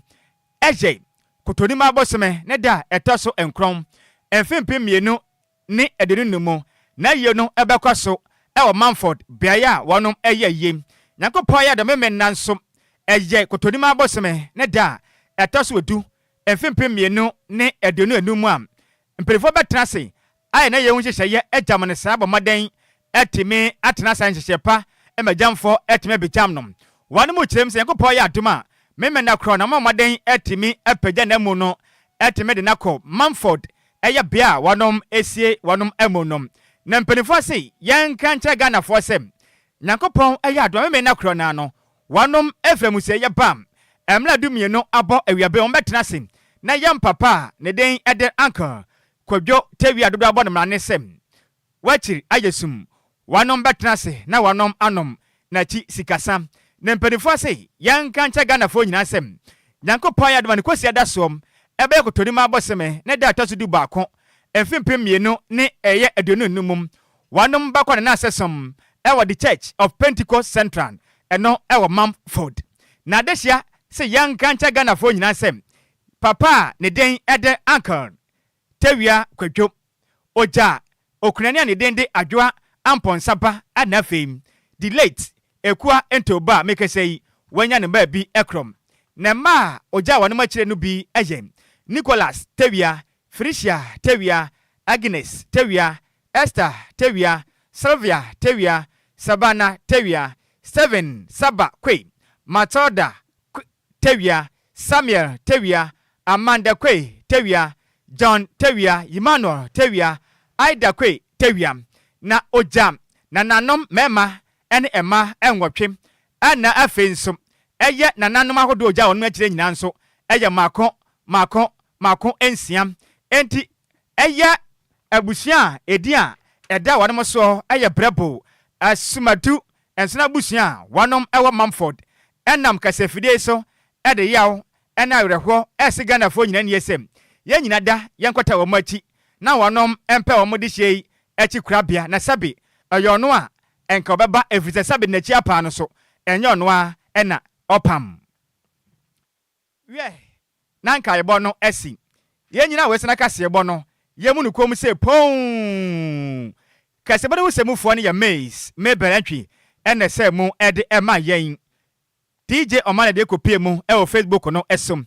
eje kotonima aboseme ne da etoso enkron enfimpi mienu ne edinunumu na ye no ebekwaso ewo Mamford biaya wonom eyeye nyankopo ya domeme nanso eje kotonima aboseme ne da etoso edu enfimpi mienu ne edenu enumu am mperifo betrase aye na ye hunhyehyeye ejamane sabo maden etimi atena san hyehyepa emajamfo etime bejamnom wanu mu kirem se yakopɔ ya aduma meme na kro na maden etimi epagya na mu no etime de nakɔ Mamford eye bia wanom esie wanom emunom na mpenifo se yanka nche Ghana fo sem yakopɔ eye aduma meme na kro na no wanom efremu se ye bam emla dumie no abɔ awiabe on betena sem na yam papa ne den ede anka Kwadwo tewia dodo abɔ ne mrane sem wachiri ayesum wanom betena se na wanom anom na chi sikasa na mpanifo se yanka nche Ghana fo nyina sem nyankopɔ ya adoma ne kosi adasom ebe kotonima aboseme ne da tosu du baako emfimpi mienu ne eye aduonu numum wanom bakɔ ne na asesom ewo the Church of Pentecost Central eno ewo Mamford na dehia se yanka nche Ghana fo nyina sem papa ne den ede uncle tewia Kwadwo oja okunani ne den de Adwoa Amponsaba anafem the late ekua entoba make say wanya ne ba bi ekrom na ma oja wano machire no bi eye Nicholas tewia Frisia tewia Agnes tewia Esther tewia Sylvia tewia Sabana tewia Seven Saba Kwe Matilda tewia Samuel tewia Amanda Kwe tewia John tewia Emmanuel tewia Ida Kwe tewia na ojam na nanom mema ene ema enwotwe ana afenso eye na nanom ahodo oja wonu akire nyina nso eye mako ensiam enti eye abusia edia eda wanom so eye brebo asumadu ensena busia wanom ewo Mamford enam kasafide so ede yaw ena werehwo esigana fo nyina niesem ye nyina da yenkota wo machi na wanom empe wo mode hyei echi kurabia na sabi ayono a enka obeba efise sabi na chi apa no so enye ono a ena opam we nanka yebo no esi ye nyina we sena kase yebo no ye mu nukom se pon kase bode wo semufo ne ya maze meberantwi ene se mu ede ema yen DJ Omale de kopie mu e wo Facebook no esom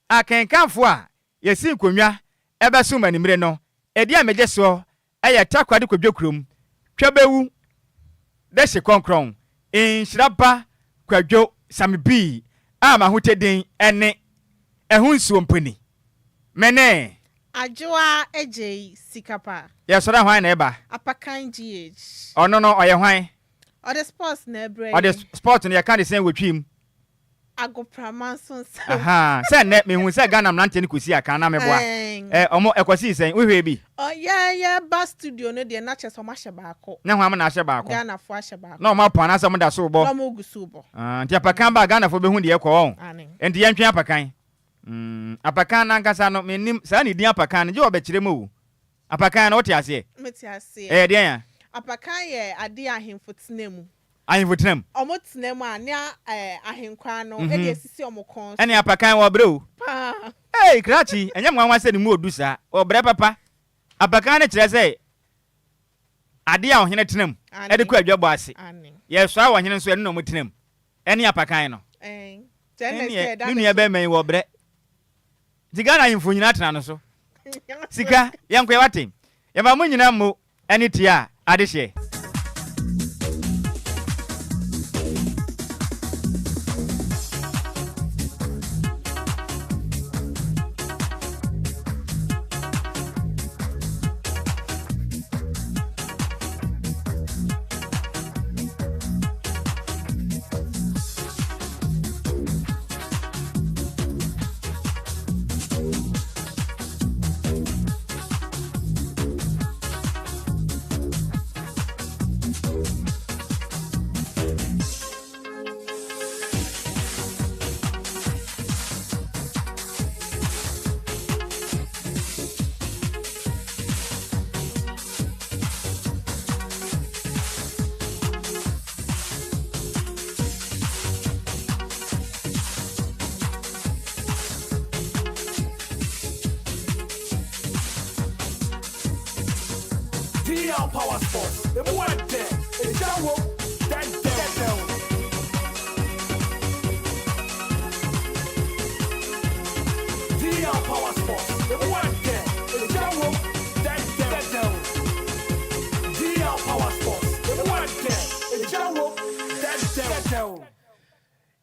akenkanfo a yesi nkonwa ebesum animre no edi ameje so eye takwade Kwadwo krom twabewu de hye konkron Nhyiraba Kwadwo Sammy B ama hoteden ene ehun suompani mene
Adwoa Agyei Sikapa
ya sora hwan na eba
Apakan GH
ono no oye hwan
or the sports na ebre
or the sport no ya kan dey say wetwim
agopramanson
aha say ne me hu say Ghana mnante ne kosi aka na meboa omo ekosi sen we hwe bi
yeah ba studio no de na chese ma hye baako
na hwan na hye baako
Ghana fo hye baako
na omo pa na say mo da so bo
na mo gusu bo
nti Apakan ba Ghana fo be hu de ekọ enti yentwe Apakan Apakan na nkasa no menim sa ne din Apakan je obekire mo Apakan na wote ase
meti ase
de ya
Apakan ye ade ahemfotenemu
ahemfotenam
omotenemu a ne ahenkwa no e de esisi omokon
ene Apakan wo bre o krachi enye mwanwa se ni mu odusa wo bre papa Apakan ne kire se ade a ohene tenam e de kwa adwabo ase ye so a ohene so ene no motenam ene Apakan no nunu ya be men wo bre Tigana info nyina tena no so sika yankwe wate ya ba munyina mo ene tia ade hye
Power sports. The more there, the jawo, then down. DL Power sports. The more there, the jawo, then down. DL Power sports. The more there, the jawo, then down.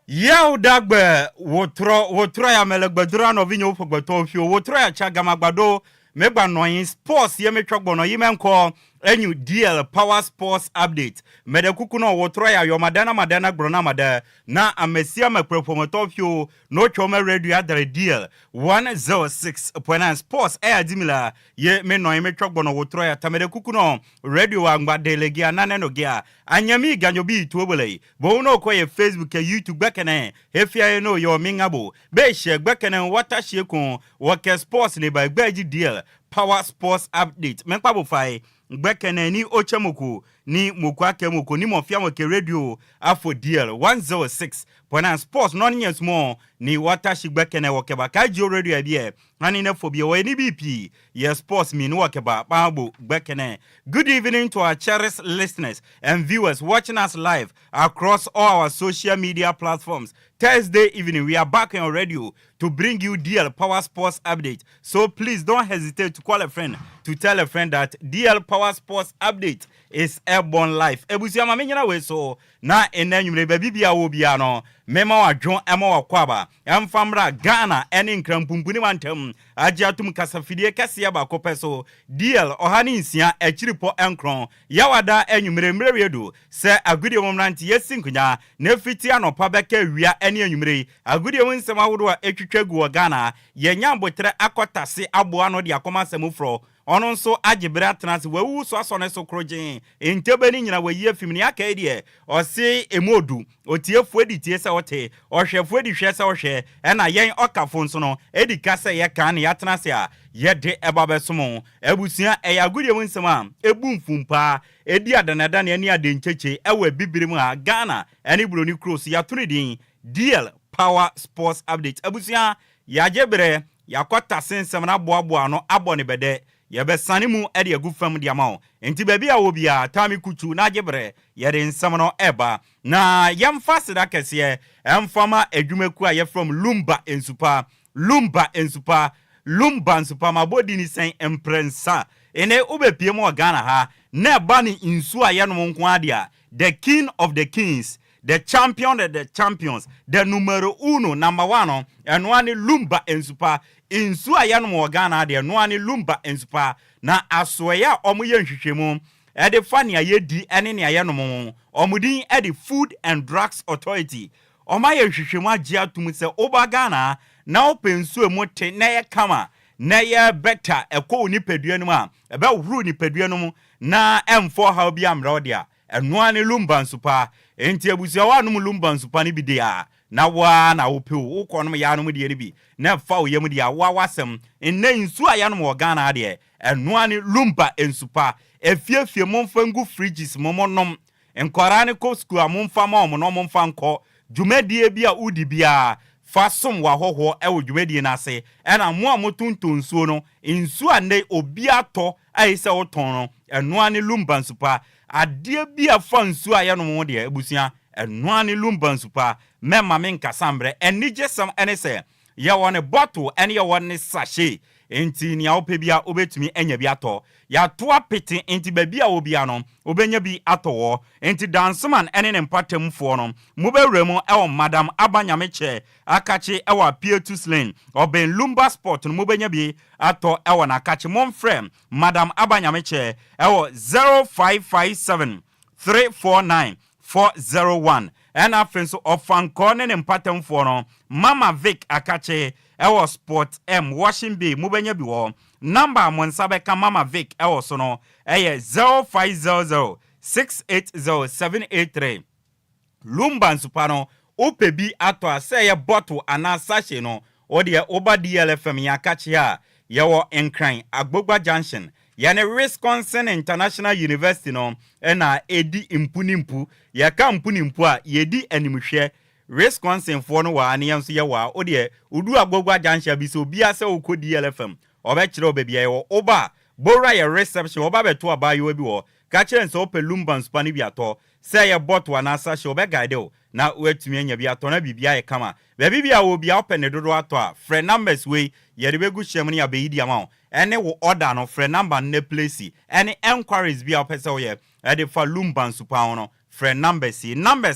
Yau dagbe wotro ya melegbedura no vinyo fogbeto fio wotro ya chagamagbado megba noyin sports ye metwogbo no yimenko enyu DL Power Sports Update mede kuku no wotro ya yomadana grona mada na amesia meprofomotofio no chome radio adre DL 106.9 Sports air dimila ye me no metwogbo no wotro ya tamede kuku no radio wa ngba delegia naneno gia anyami ganyobi tuobele bo no ko ye Facebook e YouTube bekene hefia no yo mingabo be she bekene watashe kun woke sports ne ba gbaji DL Power Sports Update menkpabo fai gbekene ni ochemoku ni mokwake moko ni mofia moke radio afo DL 106.9 Sports non yes more ni watashi gbekene wokeba kaji radio abie ani na phobia we ni BP yes sports mi no wokeba babo gbekene. Good evening to our cherished listeners and viewers watching us live across all our social media platforms. Thursday evening we are back on radio to bring you DL Power Sports Update. So please don't hesitate to call a friend to tell a friend that DL Power Sports Update is airborne live. Ebusia ma menyina we so na enanyumre bibia wo bia no mema wadwon ema wakwaba emfamra Ghana ene nkrampumpuni mantem agiatum kasafidie kase ba kopeso DL ohani nsia achiripo enkron yawada enyumre mrewedu se agudie momranti yesinkunya na fiti anopa beka wia ene enyumre agudie wonsema wodo a etwetwagu Ghana yenyambotre akotase aboa no de akomasemufro ono nso agyebra transe wawu so asone so krogen entebeni nyina wayi afimni aka edie ose emodu otiefu editie se wote ohwefu edihwe se ohwe ena yen okafo nso no edika se ye kan ne yatranse a yede ebabesomo ebusia eyagudie wonsema ebumfumpa edi adanada ne ani adencheche ewa bibirim a Ghana eni broni cross yatoredin DL Power Sports Update ebusia yagyebere yakota sensem na boaboa no abone bede yebe sanimu edi agufam diamao enti baby a wobia tami kuchu na agyebere yede nsam no eba na yemfasida kese emfama adwumaku a ye from Lumba ensupa mabodi ni sen emprensa ene ubepie mo Ghana ha na bani insu a yanom nko ade the king of the kings, the champion of the champions, the numero uno, number 1, and one Lumba ensupa, insu a yanom wɔ Ghana ade no ani Lumba ensupa, na asoya omo ye nhwehwemu e de fa ne ayedi ene ne ayanom omudin e de Food and Drugs Authority. Oma ye nhwehwemu agye atum se oba Ghana na opensu emu te na ye kama na ye better ekɔ nipadua no a ebe wuru nipadua no na emfo ha obi amra odia eno ani Lumba nsupa enti abusia wa no Lumba nsupa ne bi de a na wa na opew ukɔ no ya no de ne bi na fa oyam de a wa wasem enne nsu a ya no wɔ Ghana ade eno ani Lumba nsupa efiefie momfangu fridges momonom enkwara ne ko school amomfa ma omo no momfa nkɔ dwumadie bi a udi bia fasom wa hoho ewo dwumadie na ase ena mo amotonto nsuo no nsu ane obi atɔ ayise woton no eno ani Lumba nsupa ade bia fa nsu a ye no mo de ebusua eno ani Lumba nsupa mema menka sambre enije sam ene se ye wone bottle ene ye wone sachet enti ni awpe bia obetumi enya bi atɔ ya to apete enti ba bia obia no obenya bi atɔwo enti danceman ene ne mpatamfo no mobewremu ewo madam Abanyameche akache ewo Pietus Lane oben Lumba Sport no mobenya bi atɔ ewo na akache monfrem madam Abanyameche ewo 0557 349 401 ena fenso ofanko ne mpatamfo no Mama Vic akache ewo Sport M Washing Bay mubenya bi wo number monsabe ka Mama Vic ewo so no eye 0500 680783 Lumba nsupano opebi ato aseye bottle ana sachet no ode oba DLFM ya kachi ya yewo Enquires Agbogba Junction yane Wisconsin International University no ena edi impunimpu ya ka impunimpu a yedi animhwe Wisconsin for no wa ani yanso ye wa ode udu Agbogba Junction bi so bia se okɔ DLFM obekire obebia ye wo oba bora ye reception oba beto abayo bi wo ka kire nso ope Lumba nsupani bi atɔ say ye bottle anasa she obegade o na wetumi anya bi atɔ na bibia ye kama be bibia wo bia open ne dodo atɔ a friend numbers we ye de begu hyem ne abeyidi ama ene wo order no friend number ne place ene enquiries bi opese wo ye e de fa Lumba nsupa no friend numbers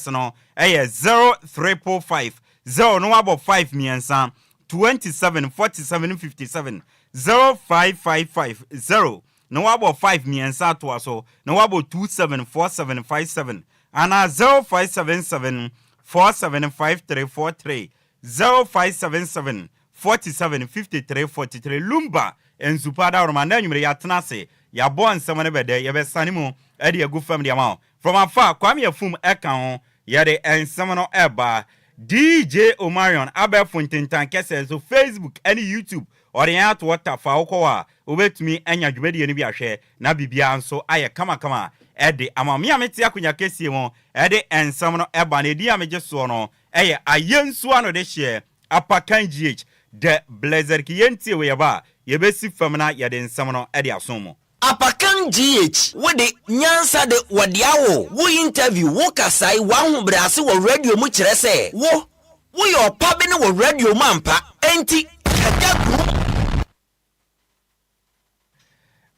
no eye 0345 0 no abo 5 miensa 27 47 57 0555 0 no abo 5 miensa to aso no abo 274757 ana 0577 475343 0577 475343 Lumba ensupada romanda nwumre ya tenase ya bo nsem ne bede ye be sanimu e de agu fam de ama from afar kwame afum eka ho ye de ensem no eba DJ Omarion abefo ntentan kese so Facebook and YouTube orient water fa okwa obetumi anya dwumade ne bi ahwe na bibia nso aye kama ede ama me ameti akunya kese mo ede ensem no eba na di amege so no eye ayensu ano de hye Apakan GH the blazer ki yenti we yaba yebesi fam na yede nsem no ede asomo
Apakan GH wode nyansa de wadiawo wo interview wo kasai wa hobrase wo radio mu kire se wo yo pabe ne wo radio mampa enti agagru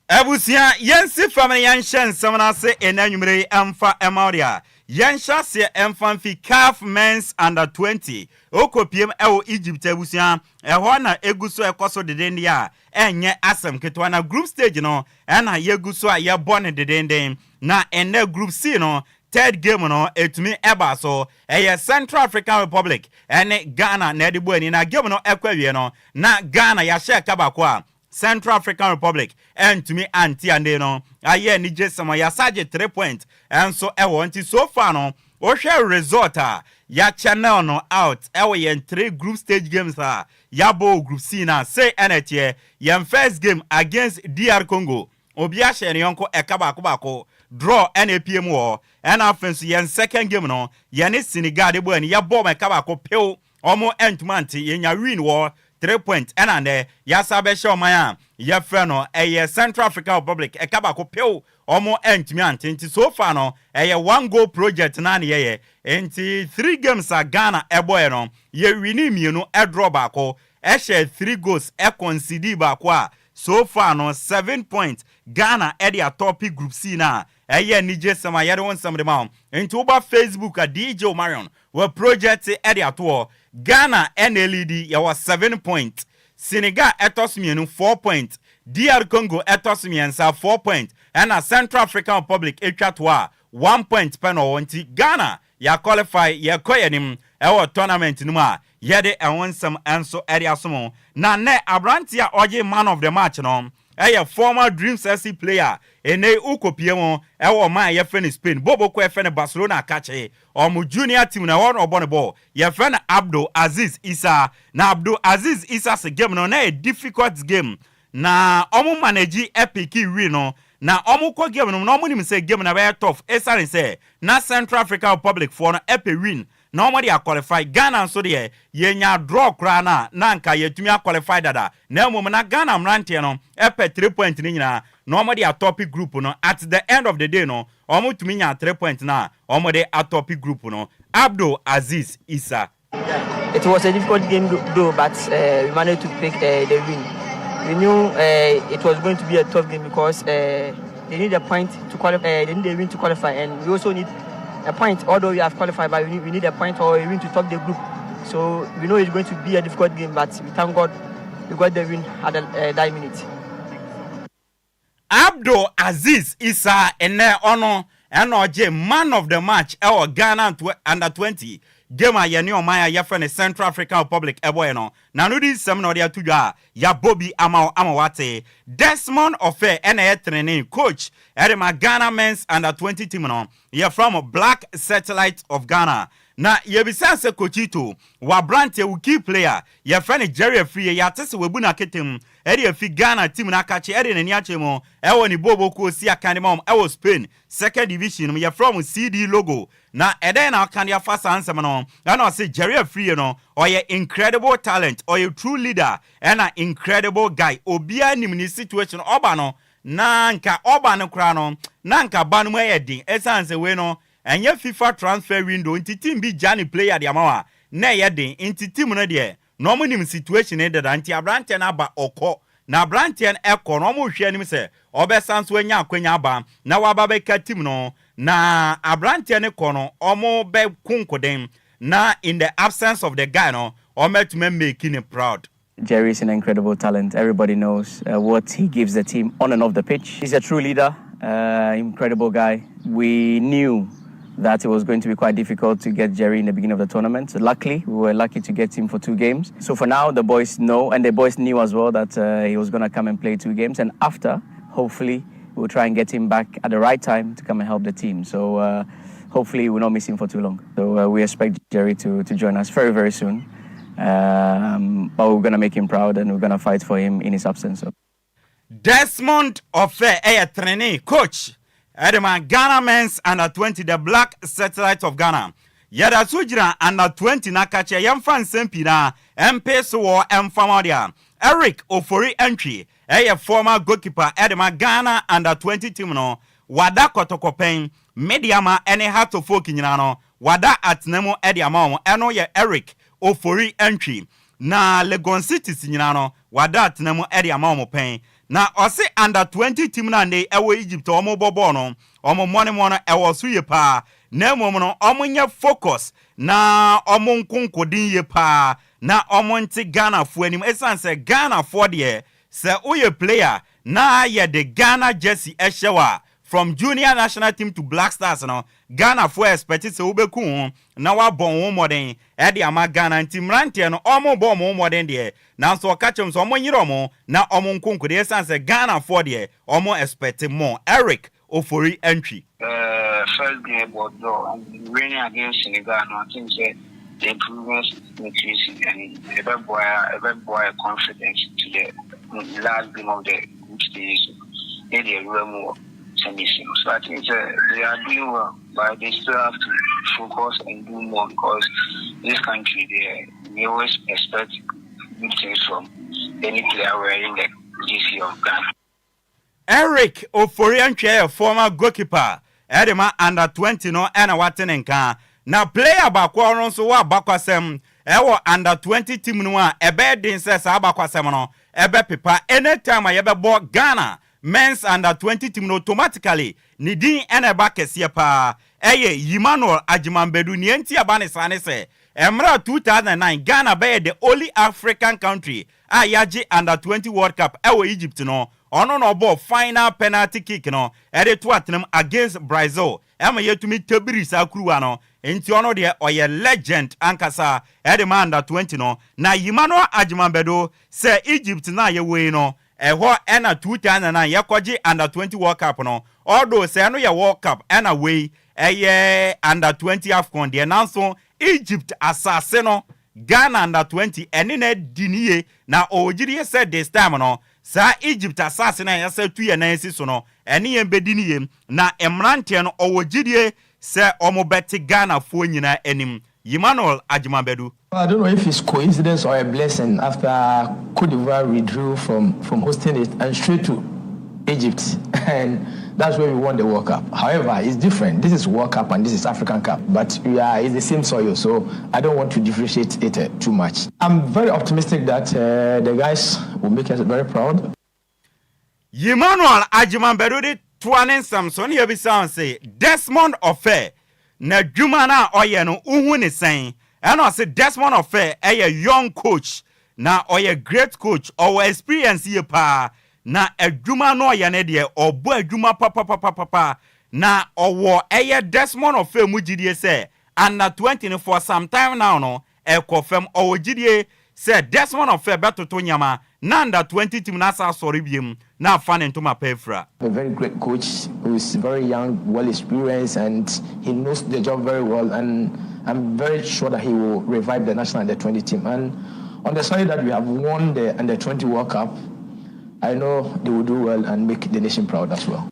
Abusia yensi fam na yanshe nsem na se enanwumre amfa emauria yansha se emfanfi CAF men's under 20 okopiem ewo Egypt abusia eho na eguso ekoso dedende a enye asem ketwa na group stage no na yeguso a ye born dedende na ene group C no third game no etumi eba so eye Central African Republic ene Ghana na edibo ani na game no ekwawie no na Ghana ya share kabako a Central African Republic and to me anti ande no aye ni jesama ya sage 3 point and so e want so far no o share result ya channel no out e yen 3 group stage games ya bo group C na say NHA yen first game against DR Congo obi a share yonko e kabako draw NAPM wo and offense yen second game no yen Senegal de bo ani ya bo me kabako pew omo entmanti yen ya win wo 3 point and yasabe show maya ya freno Central African Republic ekabako pew omo entimi anti so far no 1 goal project na ne ye enti 3 games a Ghana eboy no ye wini mienu e draw bako share 3 goals e concede bako a so far no 7 points Ghana at the top group C na Niger sama yede won some the mount into over Facebook a DJ Marion we project at the Adwoa Ghana NLED ya was 7 points Senegal etos mienu 4 points DR Congo etos miensa 4 points and a Central African Republic etwa 1 point peno wanti Ghana ya qualify ya koyenim ewo tournament numa yede ewonsam enso area somo na ne abrantia oje man of the match no former Dreams SC player ene ukopie mo ewo man ye friend Spain bobo ko friend Barcelona kache omu junior team na won obon ball ye friend Abdul Aziz Issa na Abdul Aziz Issa se game no na a difficult game na omu manage epic win no na omu ko game no omu nim say game na very tough esane say na Central African Republic for no epic win na omu dey qualify Ghana so dey yenya draw kra na nka yetumi qualify dada na omu na Ghana mrantie no epe 3 point ni nyina na omu dey topic group no at the end of the day no omu tumi nya 3 point na omu dey topic group no Abdul Aziz Issa.
It was a difficult game though, but we managed to pick the win. We knew it was going to be a tough game because they need a point to qualify. They need a win to qualify, and we also need a point. Although we have qualified, but we need a point or a win to top the group. So we know it's going to be a difficult game, but we thank God we got the win at that minute.
Abdul Aziz Issa ene ono enoje man of the match our Ghana under 20 game a yeni omaya ya friend Central African Republic ebo no na no di sem no dia tudwa ya Bobby amawate Desmond Ofe ene training coach ma Ghana men's under 20 team no ya from Black Satellite of Ghana na yebisa se coachito wa brante wu key player ya friend Jerry Free ya tese webu na ketem fi Ghana team na kache na ni achemo ni bobo ko si akande mom Spain second division ya from CD logo na na akande afasa ansem no na say Jerry Free no oye incredible talent oye true leader and an incredible guy obia nim ni situation oba no na nka oba no kra no na nka ba no yedin esanse we no enye FIFA transfer window inti team bi Johnny player de amawa na yedin inti team no de no mo nim situation e dada anti abrante na ba okọ na abrante en ekọ no mo hwe anim se obesanso anya akwanya aba na waba be ka team no na abrante ne kọ no omo be kunkoden na in the absence of the guy no ometume making him proud.
Jerry is an incredible talent. Everybody knows what he gives the team on and off the pitch. He's a true leader, incredible guy. We knew that it was going to be quite difficult to get Jerry in the beginning of the tournament. So luckily, we were lucky to get him for 2 games. So for now, the boys know, and the boys knew as well that he was going to come and play 2 games. And after, hopefully, we'll try and get him back at the right time to come and help the team. So hopefully, we'll not miss him for too long. So we expect Jerry to join us very, very soon. But we're going to make him proud and we're going to fight for him in his absence. So.
Desmond Ofe, trainee coach. Edema Ghana men's under 20, the Black Satellite of Ghana. Yada sujira under 20 na kache yamfan sempina mpeso wo emfamodia. Eric Ofori entry, former goalkeeper Edema Ghana under 20 team no. Wada kotokopen, mediama ene hato folk nyina wada atnemo ediama eno ye Eric Ofori entry. Na Legon City nyina wada atnemo ediama pen. Na ose under 20 team na ne ewo Egypt omo bobo no omo money mono ewo so ye pa na mom no omo nya focus na omo nkonkodin ye pa na omo nti Ghana fo anim esanse Ghana fo de se oye player na ye the Ghana jersey ehyewa from junior national team to Black Stars no Ghana fo expect se obeku na wa bon wo modern e de ama Ghana team rantie no omo bon mo modern de na so okachem so omo nyiro mo na omo nkonko de sense Ghana fo de omo expect more. Eric Ofori entry
first game Bordeaux and winning against Senegal no I think say the improvements increasing and every boy confidence to the last game of the group stage in the room. So I think they are doing well, but they still have to focus and do more because this country they always expect good things from any player wearing the GC of Ghana.
Eric Oforianche, former goalkeeper, Edema under 20 no and watenenka. Na player bakwa so wa bakwasem ewo under 20 team no a ebe din says abakwasem no ebe pepa anytime ayebe bo Ghana men's under 20 team no automatically ni din ene ba kese pa eye Emmanuel Ajimambedu ni enti abane sane se emra 2009 Ghana be the only African country yaji under 20 World Cup ewo Egypt no ono no ball final penalty kick no ede to atenem against Brazil ema yetumi tebiri sa kruwa no enti ono de oye legend ankasa ede man under 20 no na Emmanuel Ajimambedu se Egypt na ye we no eho ena 2009 yakoji under 20 World Cup no although se no ye World Cup ena we eye under 20 AFCON de nanso Egypt asase no Ghana under 20 eni na diniye na ojiri se this time no sa Egypt asase na yasa tuye na ensi so no eni ye bediniye na emrante no ojiri se omobeti Ghana fo nyina enim Emmanuel Ajimambedu.
I don't know if it's coincidence or a blessing after Cote d'Ivoire withdrew from hosting it and straight to Egypt, and that's where we won the World Cup. However, it's different. This is World Cup and this is African Cup, but it's the same soil, so I don't want to differentiate it too much. I'm very optimistic that the guys will make us very proud.
Emmanuel Ajimambedu de Tuanen Samson yebi sound say Desmond Ofe na dwuma na oye no uhu ne sen and I say Desmond Ofe a young coach na oye great coach or experience ye pa na adwuma no oye ne de obo adwuma papa na owo eye Desmond Ofe mugidie say under 20 for some time now no e confirm owo gidie say Desmond Ofe betoto nyama na under 20 team na sa sorry biem na fan into my pefra.
A very great coach who is very young, well experienced, and he knows the job very well, and I'm very sure that he will revive the national under 20 team. And on the side that we have won the under 20 World Cup, I know they will do well and make the nation proud as well.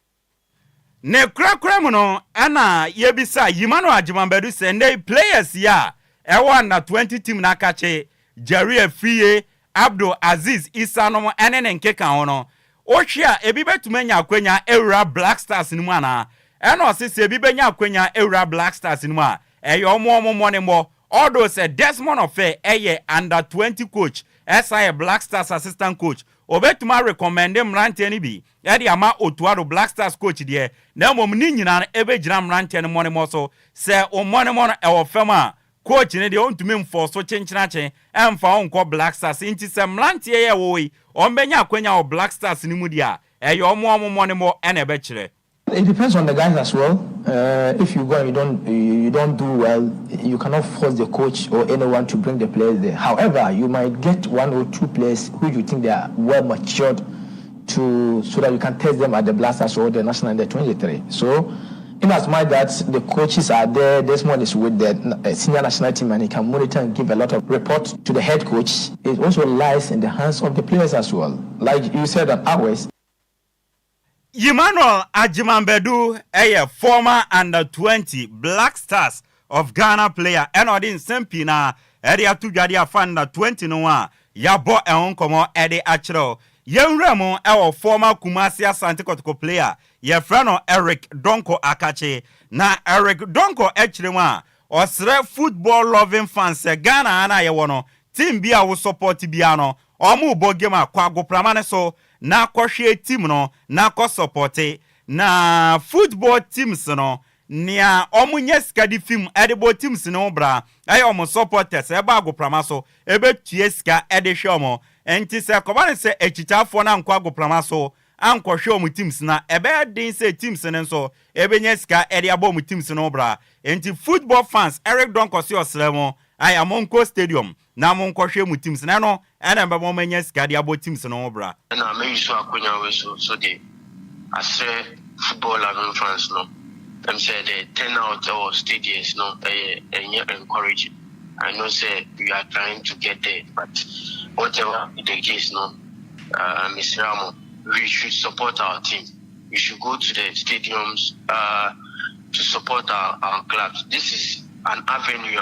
Ne krakra mu no ana yebisa Emmanuel Ajimambedu sende players ya e under 20 team na kache Jerry Efie Abdul Aziz Isanom enen nkeka hono ohia ebi betumanya akwanya Ewura Black Stars ni mu ana eno osese ebi benya akwanya Ewura Black Stars ni mu a eyo omo ne mo although say Desmond Ofe eye under 20 coach SI Black Stars assistant coach obetuma recommend mrante ni bi e de ama Otuado Black Stars coach de na mom ni nyina ebe gira mrante ni mo so say o mo e wo fema coach ne de ontumi mfo so chenchinache emfa onko Black Stars inti se mrante ye woyi ombenya akwanya o Black Stars ni mu dia eyo omo ne mo ene be kire.
It depends on the guys as well. If you go and you don't do well, you cannot force the coach or anyone to bring the players there. However, you might get one or two players who you think they are well matured so that you can test them at the Blasters or the national under 23. So, in as much that the coaches are there, Desmond is with the senior national team and he can monitor and give a lot of report to the head coach. It also lies in the hands of the players as well. Like you said at ours.
Emmanuel Ajimambedu a former under 20 Black Stars of Ghana player and odin sempi na area to Jadia Fanda 20 no one yabo enkomo ede achro yenremo our former Kumasi Asante Kotoko player ye frano Eric Donko Akache na Eric Donko echrema osre football loving fans Ghana ana ye wono team bia wo support bia no omu bo game akwago pramane so na kohwe team no na ko support na football teams no nia omunye skadi film edibo teams no bra ayo omu supporters eba agoprama so ebe tue ska ede hwe enti se kobane se echichafo na nkwa agoprama so ankohwe omu teams na ebe din se teams ne so ebe nye ska ede abo omu teams no bra enti football fans Eric Donko si oslemo ayamonko stadium na monkohwe mu teams na no ena mbe mo menye ska ede abo teams no bra
na me so akonya we so dey ase football and fans no them say the 10 out of stadiums no encouraging. I know say we are trying to get there, but whatever the case no, Mr. Ramo, we should support our team. We should go to the stadiums to support our clubs. This is an avenue,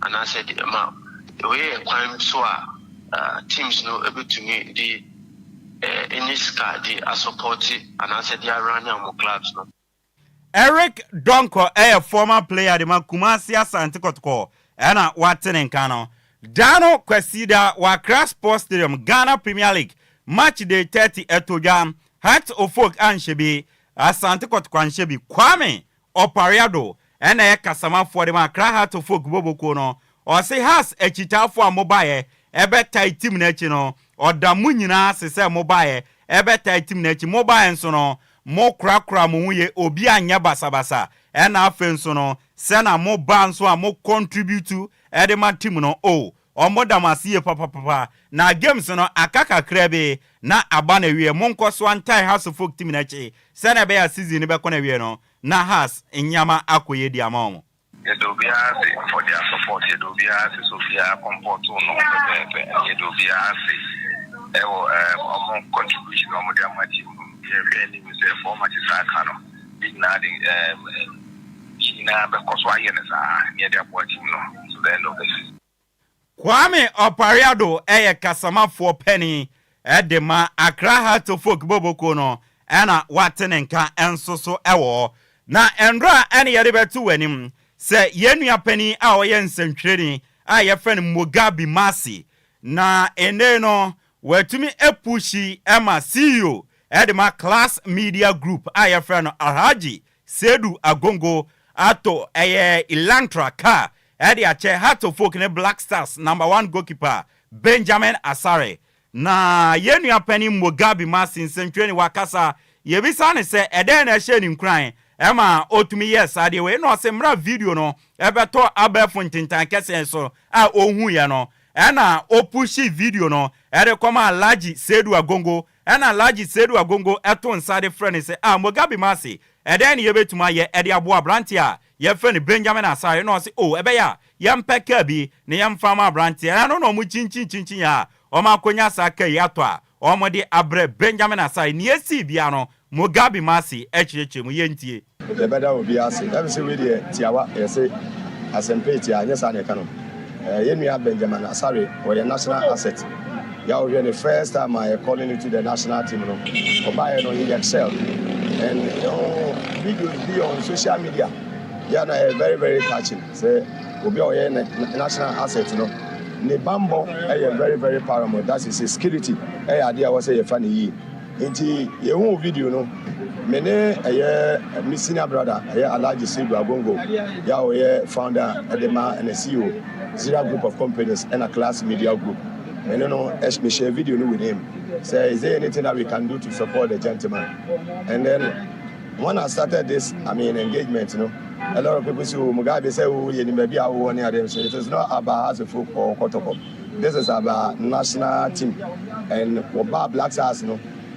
and I said, the way crime so teams no able to me the in this car they are supported, and I said they are running our clubs no.
Eric Donko a former player de Kumasi Asante Kotoko ena watene nkano Dano Kwesida wa Crash Sports Stadium Ghana Premier League match day 30 etodwa Heart of Folk anshebi Asante Kotkwanshebi Kwame Opariado ena ye kasama for the Accra Heart of Folk boboko no or say has a chitafo mobile ebe tai team na chi no oda mu nyina se mobile ebe tai team na chi mobile nso no mo krakra mo huye obi anya basabasa ena afen so no se na mo ba nso a mo contribute edema team no omoda masiye papa na games no akaka krebe na abana wie monko so antai House of Folk team na chi se na be ya season be kona wie no na has enyama akoye di amawo
Edobia for their support, Edobia, Sophia, Comport, no, Edobia, among contribution, Omodia Mati, a former Tisakano, igniting Gina, because why near their watching, to the end of the season.
Kwame Opariado, kasama for penny, Edema, Accra Heart of Folk Boboko no, Anna Watenenka, and so ewo. Na Endra, any other two enim. Se yenua pani a oye nsentweri a ye friend Mugabe Masi na ene no watumi epushi ema CEO edema Class Media Group a ye friend Alhaji Sedu Agongo ato Elantra car edi ache Heart of Folk ne Black Stars #1 goalkeeper Benjamin Asare na yenua pani Mugabe Masi nsentweri wakasa yebisa ne se eden na hye ni nkran Emma otumi yes ade we no semra video no ebeto abefo ntintan kese so a ohu ye no ena opushi video no ere koma Alhaji Sedu Agongo ena Alhaji Sedu Agongo eto nsade friend say Mugabe Masi eden ye betuma ye ede aboa branti a ye friend Benjamin Asare no say ebe ya ye mpeka bi ne ye mfama branti ena no mu chinchin ya o ma konya saka yato a o mo de abre Benjamin Asare ne esi bia no Mugabe Masi echiche mu yentie
the better will be asking. Let me see with the Tiawa, say, as in Petia, yes, I can. Yenua Benjamin Asare or your national asset. You are the first time I calling you to the national team. Combine on the Excel and videos be on social media. You are very, very catching. Say, will be our national asset, you know. The Bambo, very, very paramount. That is a security. Idea was a funny. Into your video, no. Mene my senior brother Alhaji Sedu Agongo ya founder Edema and CEO Zira Group of Companies and a Class Media Group. And me share video with him. Say, is there anything that we can do to support the gentleman? And then when I started this, engagement, a lot of people say, Mugabe say, maybe I will them. So it is not about House of Folk or Kotoko. This is about national team. And about Black Stars,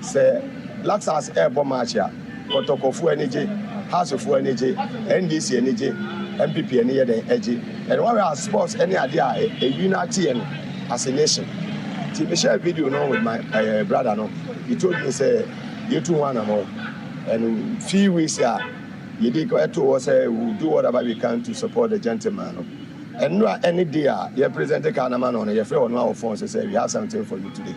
say Black Stars airborne match here. Kotoko fu energy, House of energy, NDC energy, MPP and energy. And when we are sports, any idea a unity and as a nation. To share video with my brother, he told me say you two one more. And few weeks you did go to us we'll do whatever we can to support the gentleman. And no any day you present the Kanaman on your friend on our phones and say we have something for you today.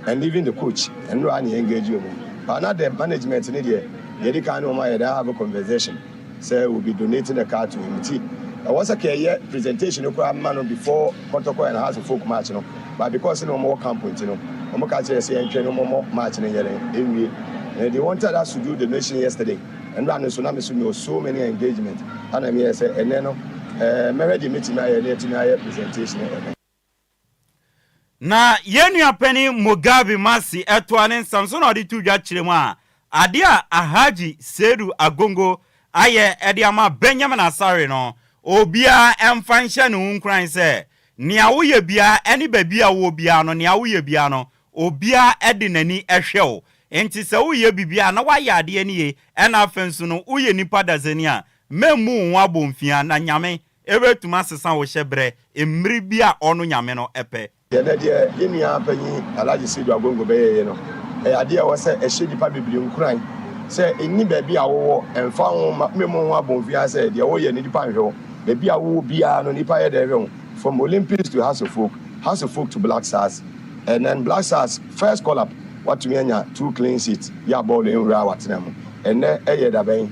And even the coach and no any engage you. But not the management in India, you can't have a conversation. Say we'll be donating a car to him. I was a career presentation before Kotoko and House of Folk match, but because no more campaigns, I'm not say no more match in the they wanted us to do the nation yesterday, and ran so many engagements. And I'm here say, and then maybe meeting I presentation.
Na yenua pani Mugabe Masi etwanen Samson odi tudwa kiremu a ade a Alhaji Sedu Agongo aye ede ama Benjamin Asare no obia emfanhye ne hunkran se nea wo ye bia eni ba bia wo bia no nea wo ye bia no obia ede nani ehwe enti se wo ye bibia na wa ya ade ani ye ena afensu no wo ye nipa dazani a memu wo abomfia na nyame ebetuma sesa wo hyebre emri bia ono nyame no epe
Yendia Inia Penny, Alhaji Sedu Agongo Bay, idea was a shady public crying. Say, in Nibaby, and found Memo Bonvia said, the Oya Nipanjo, the Bia will be on Nipa Devon, from Olympics to House of Folk to Black Stars. And then Black Stars first call up what to me, 2 clean seats, Yabol in Rawatnam, and then Dabain.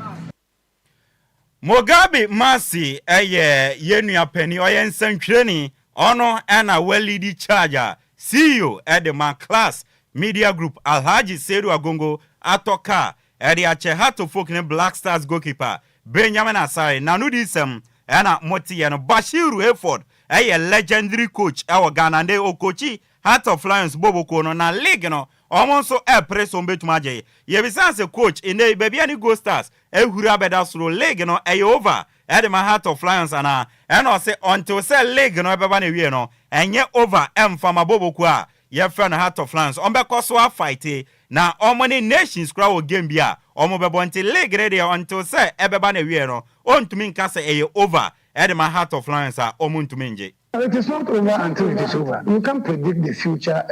Mugabe Masi, yenua penny or yen training. Ono ana welidi charger CEO Edema Class Media Group Alhaji Seru Agongo Atoka Edi Ache Hato Fokine Black Stars goalkeeper Benjamin Asare Nanu disem Ena Moti Yano Bashiru Hayford a legendary coach our Ghana and o coachi Heart of Lions Bobo Kono na league no almost so press on betumaje ye bisanse coach in the baby any go stars hura beda suro league no over my Heart of Lions and I say until say league no beba na wie no enye over fama Bobo kwa ye friend Heart of Lions on be koso fight na omoni nations crowd game bia omo bebo until league ready until say ebeba na wie no ontumi nka say over my Heart of Lions are omuntuminje.
It is not over until it is over. You can't predict the future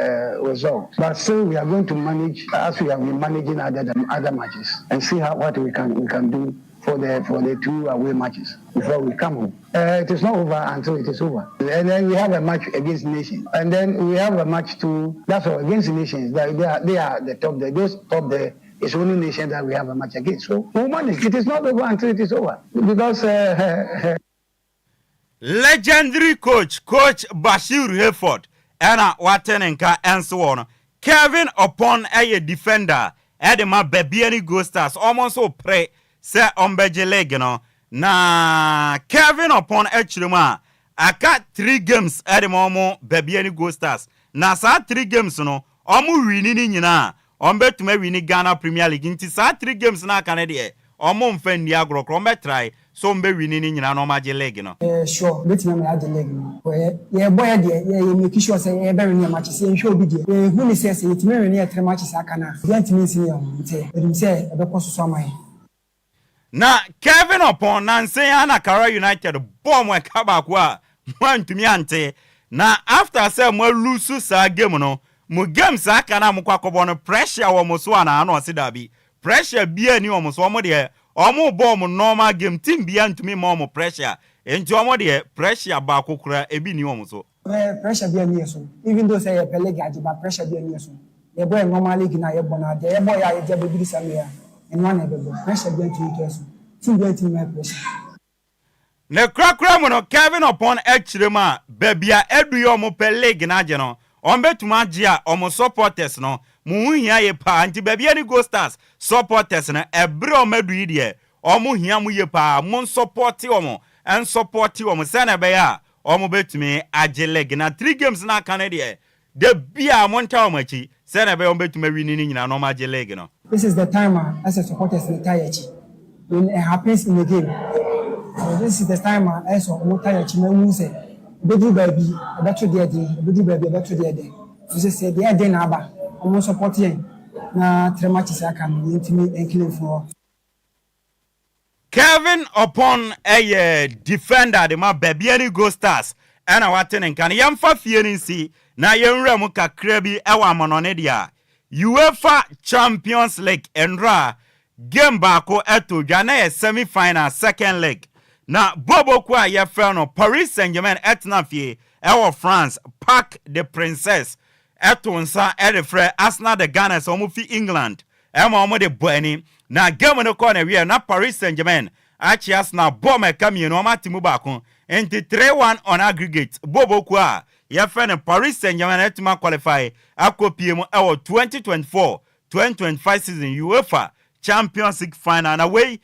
results, but still we are going to manage as we have been managing other matches and see what we can do for the 2 away matches before we come home. It is not over until it is over. And then we have a match against nations, and then we have a match that's all against the nations. They are the top there. Those top there. It's only nation that we have a match against. So we manage. It is not over until it is over because.
Legendary coach Bashir Hayford ena watenenka enso wono Kevin upon a defender edema bebiani go stars almost so pre se ombeje leg no na Kevin upon echirima aka 3 games edema omo bebiani go stars na sa 3 games no omo wini ni nyina ombetuma wini Ghana Premier League nti sa 3 games na aka ne de omo mfa ndi agrokro ombe try so mbe wini ni nyina no maje leg no
sure bet na maje leg no ye boy de ye make sure say e be wini matches ye show bi de who ni say it me wini 3 matches aka na don't mean say nti edim say e be koso amai
na Kevin upon nanse ana Kara United bomb we kaba kwa mwantumi ante na after say mo lose sa game no mo games aka na mo kwakobo no pressure wo mo so ana no se dabi pressure bia ni wo mo so mo de omo bomb normal game team bia ntumi mo pressure enti omo de pressure ba kokura ebi ni wo so
pressure bia ni so even though say e league ajiba pressure bia ni so e boy normal league na e bona de e boy ya je be bi samia and one e be pressure bia ntumi so team bia ntumi pressure
ne krakra mo no Kevin upon echirema babia eduyo mo pe league na je no ombetuma gia omo supporters no mu hia ye pa anti babia ni go stars supporters na ebre omadu yi de omo hia mu ye pa mo support omo en support omo se na be ya omo betumi age league na 3 games na aka ne de bia mo nta omo achi se na be omo betumi wini ni nyina no ma age league no.
This is the time as a supporters retire when it happens in the game. So this is the time as a retire chi na say bedu baby better there bedu baby better there so say there dey na aba omo support yen na 3 matches aka me intimi enkile for
Kevin upon a defender de ma baby go stars ana watenen kan yamfa fie ni si na yenwura mu kakra bi ewa amonone dia UEFA Champions League enra game baako eto dwa na semi final second leg na bobo kwa ye fe no Paris Saint-Germain etna fie ewo France Parc des Princes eto nsa erefre Arsenal de Ghana so mu fi England omo de boani na game no ko na wie na Paris Saint-Germain achi Arsenal bomb kamie no matimu baako enti 3-1 on aggregate bobo kwa ye fe no Paris Saint-Germain etuma qualify akopie mu ewo 2024-2025 season UEFA Champions League final na way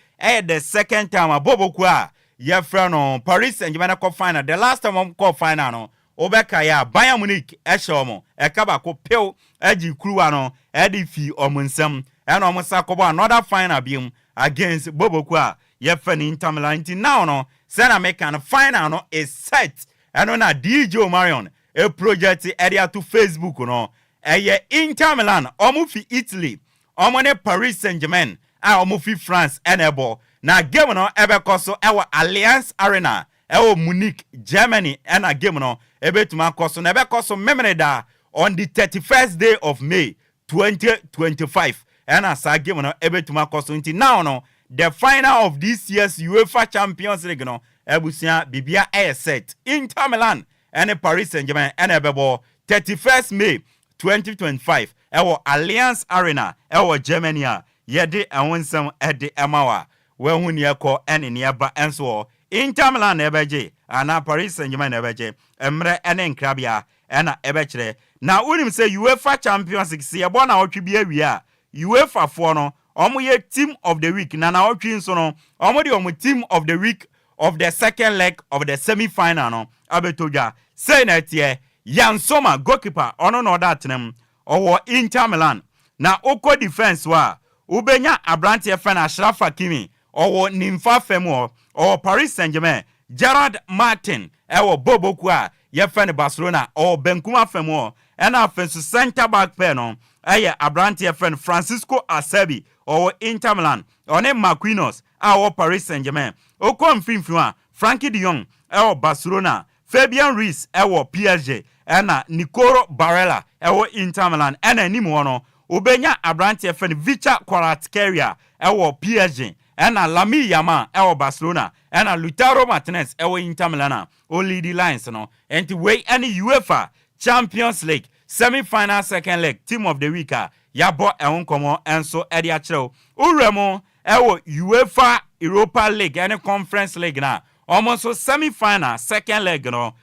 the second time bobo kwa ye friend no Paris Saint-Germain ko final the last time ko final no obeka ya Bayern Munich eshomo ekaba ko pew agi kruwa no edi fi omunsam and omusa ko another final bium against bobo kwa ye friend Inter Milan now no Sena Mekan final no is set and on a DJ Marion a project area to Facebook no eye Inter Milan omu fi Italy omone Paris Saint-Germain omu fi France enebo na game no ebe koso ewa Allianz Arena ewo Munich Germany na game no ebe tuma koso na ebe koso memreda on the 31st day of May 2025 and sa game no ebe tuma koso nti now no the final of this year's UEFA Champions League no ebusia bibia set Inter Milan and Paris Saint-Germain and ebebo 31st May 2025 ewo Allianz Arena ewo Germany yede enwonsam ede emawa we hu ne ekọ ene ne eba enso Inter Milan ebeje ana Paris Saint-Germain ebeje emre ene nkrabia ena ebekire na unim say UEFA Champions League se ebo na otwe bi awia UEFA for no omo ye team of the week na otwe nso no omo de omo team of the week of the second leg of the semi-final no abetodwa say na tie Yansoma goalkeeper ono no that nem owo Inter Milan na oko defense wa ubenya abrante efe na Ashraf Hakimi owo Nimfa Femo owo Paris Saint-Germain Gerard Martin ewo Boboku a yefe ne Barcelona owo Benkuma Femo ena offensive center back pair no eye abrante efe Francisco Acerbi owo Inter Milan one Marquinhos owo Paris Saint-Germain oko mfinfin Frankie de Jong ewo Barcelona Fabian Ruiz ewo PSG ena Nicolo Barella ewo Inter Milan ena nimu ono ubenya abrante efen Vicha Kvaratskhelia ewo PSG ena Lamine Yamal ewo Barcelona ena Lautaro Martinez ewo Inter Milan o lead lines no enti we any UEFA Champions League semi-final second leg team of the week yabo enkomo enso edi achiro uremo ewo UEFA Europa League any Conference League na almost semi-final second leg no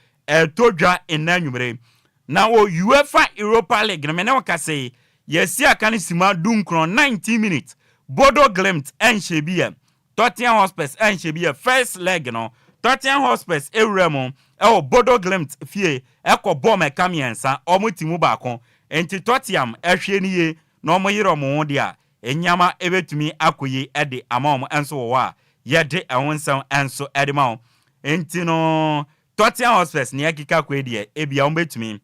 todwa enanwumre na wo UEFA Europa League no me ne wakase yesi akani sima dunkron 90 minutes Bodo Glimt enshebie Tottenham Hotspur enshebie first leg no Tottenham Hotspur ewremo Bodo Glimt fie ekọ me kamiensa omutimu baako enti Tottenham ehwe niye na omoyiro mo dia enyama ebetumi akoyi ede amom enso wo a yede ehonsan enso ede ma enti no Tottenham Hotspur ne akika kwedie ebia ombetumi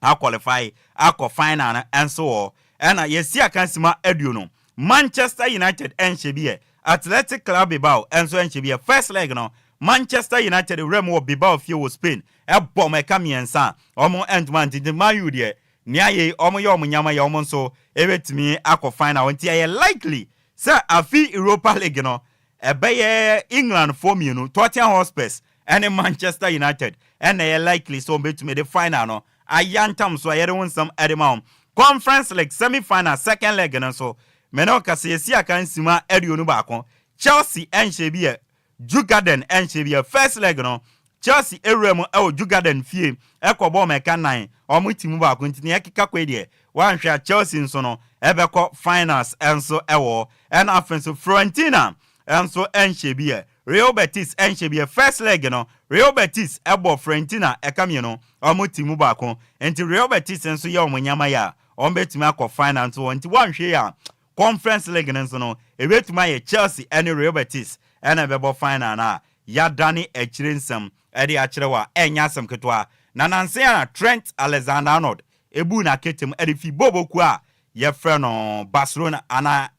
a qualify akọ final na enso wo ena yesi akansima edu no Manchester United enshebie Athletic Club Bilbao enso enshebie first leg no Manchester United remo Bilbao fie wo Spain ebo meka miensa omo endman di mayu de niaye omo ye omo nyama ye omo nso ebetimi akọ final nti ye likely say afi Europa League no ebeye England for mienu Tottenham Hotspur and Manchester United and ye likely so betimi the final no ayantam so ayere wonsam edema Conference League semi-final second leg no so meno kase yesi akansima edionu baako Chelsea enshebie Jugaden enshebie first leg no Chelsea ewremo Jugaden fie ekobo meka 9 omutimu baako ntini ekika kwedie wanhwa Chelsea nso no ebekọ finals enso ewo en offensive Fiorentina enso enshebie Real Betis enshebie first leg no Real Betis ebo Fiorentina ekamie no omutimu baako enti Real Betis enso ye omonyama ya ombetumi akọ final nso nti wanhwe ya Conference League nso no ebetuma ye Chelsea and Real Betis and ebebo final na yadani echirinsem edi achirewa enyasem ketwa na nansia Trent Alexander-Arnold ebu na ketem edi fi boboku a ye frɛ no Barcelona ana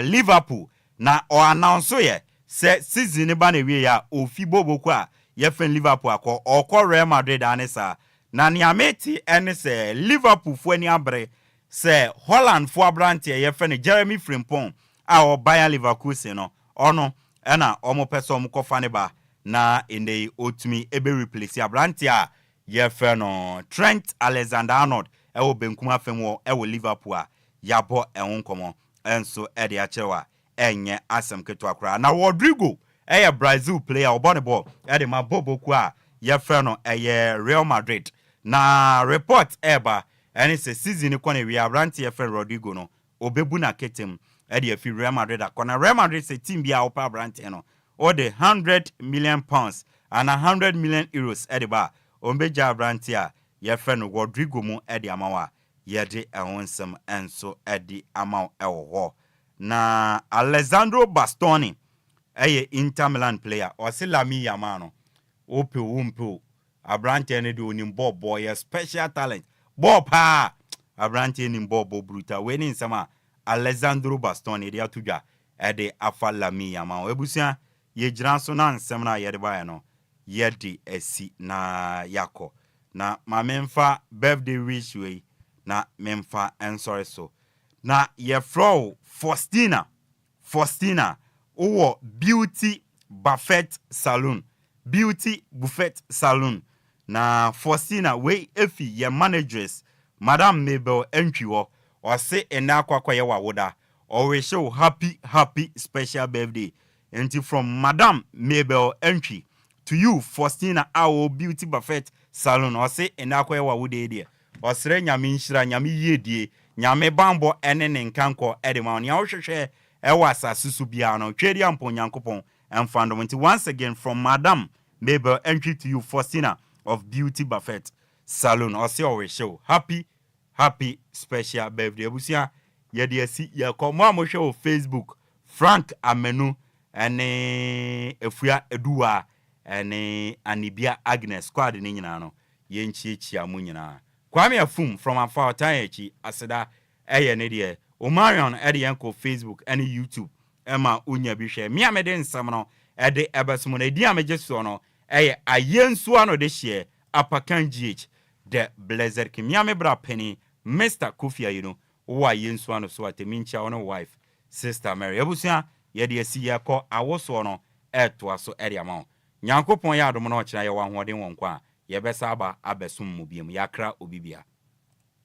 Liverpool na o announce ye se season ba na wie ya o fi boboku a ye frɛ Liverpool akɔ ɔkɔ Real Madrid anesa na niameti ene se Liverpool fo ani abre se Holland fo abrante ye frɛ no Jeremy Frimpong a o Bayer Leverkusen no ono ena omo pese omo kofa ne ba na ende otumi ebe replace abrante a ye frɛ no Trent Alexander-Arnold ewo benkuma famwo ewo Liverpool a yabo enwonkomo enso ede achewa enye asem keto akra na Rodrigo eye Brazil player obone ball ede ma boboku a ye frɛ no eye Real Madrid na report eba ene se season ko na wi abrante ye frɛ Rodrigo no obebu na ketem ede afi Real Madrid akona Real Madrid se team bia opa abrante no or the 100 million pounds and 100 million euros ede ba ombeja abrante a ye frɛ no Rodrigo mu ede amawa yede ehonsem enso ede amaw ewo ho na Alessandro Bastoni eye Inter Milan player o se Lamine Yamal no ope wumpo abrante ne de onim boy a special talent pa abrante ni bobo brutal we ni nsama Alessandro Bastoni de atudwa ede afa Lamine Yamal ebusia ye giran so na nsem na yede ba no yede esi na yako na ma memfa birthday wish we na memfa ensore so na ye flow Faustina owo Beauty Buffet Salon na Faustina we efi ye managers Madam Mabel Enquiries or say enakwa ye wawoda or we show happy special birthday and from Madam Mabel Enquiries to you Faustina our Beauty Buffet salon ɔse enakɔ wa wude de ɔsrɛ nyame nhyira nyame yiedie nyame bambo ene ne nkanko ede ma ɔne ahwehwɛ ɛwɔ asase so bia no twedi ampo nyankopɔn ɛmfandom nti once again from Madam Mabel entry to you Faustina of Beauty Buffet Salon ɔse ɔwehyew happy special birthday abusia yɛde asi yɛkɔ mo amohwɛ wɔ Facebook Frank Amenu ene Efua Adwoa ene Anibia Agnes squad ne nyina no yɛnchiechia mo nyina Kwame Afum from Afar Tayechi aseda eye ne de Omarion ede yanko Facebook ene YouTube ema unya bi hwe me amede nsam no ede ebesom na di amegeso no eye ayensu ano de hye Apakan GH the Blazer Kimiame bra penny Mr. Kofi ayino wa yensu ano so atemincha ono wife Sister Mary abusia ye de asi yakɔ awoso no ɛtoa so ede ama nyankopɔn ya adom no ɔkyena ye wa hoɔden won kwa ye besa aba abesom mu biem yakra obibia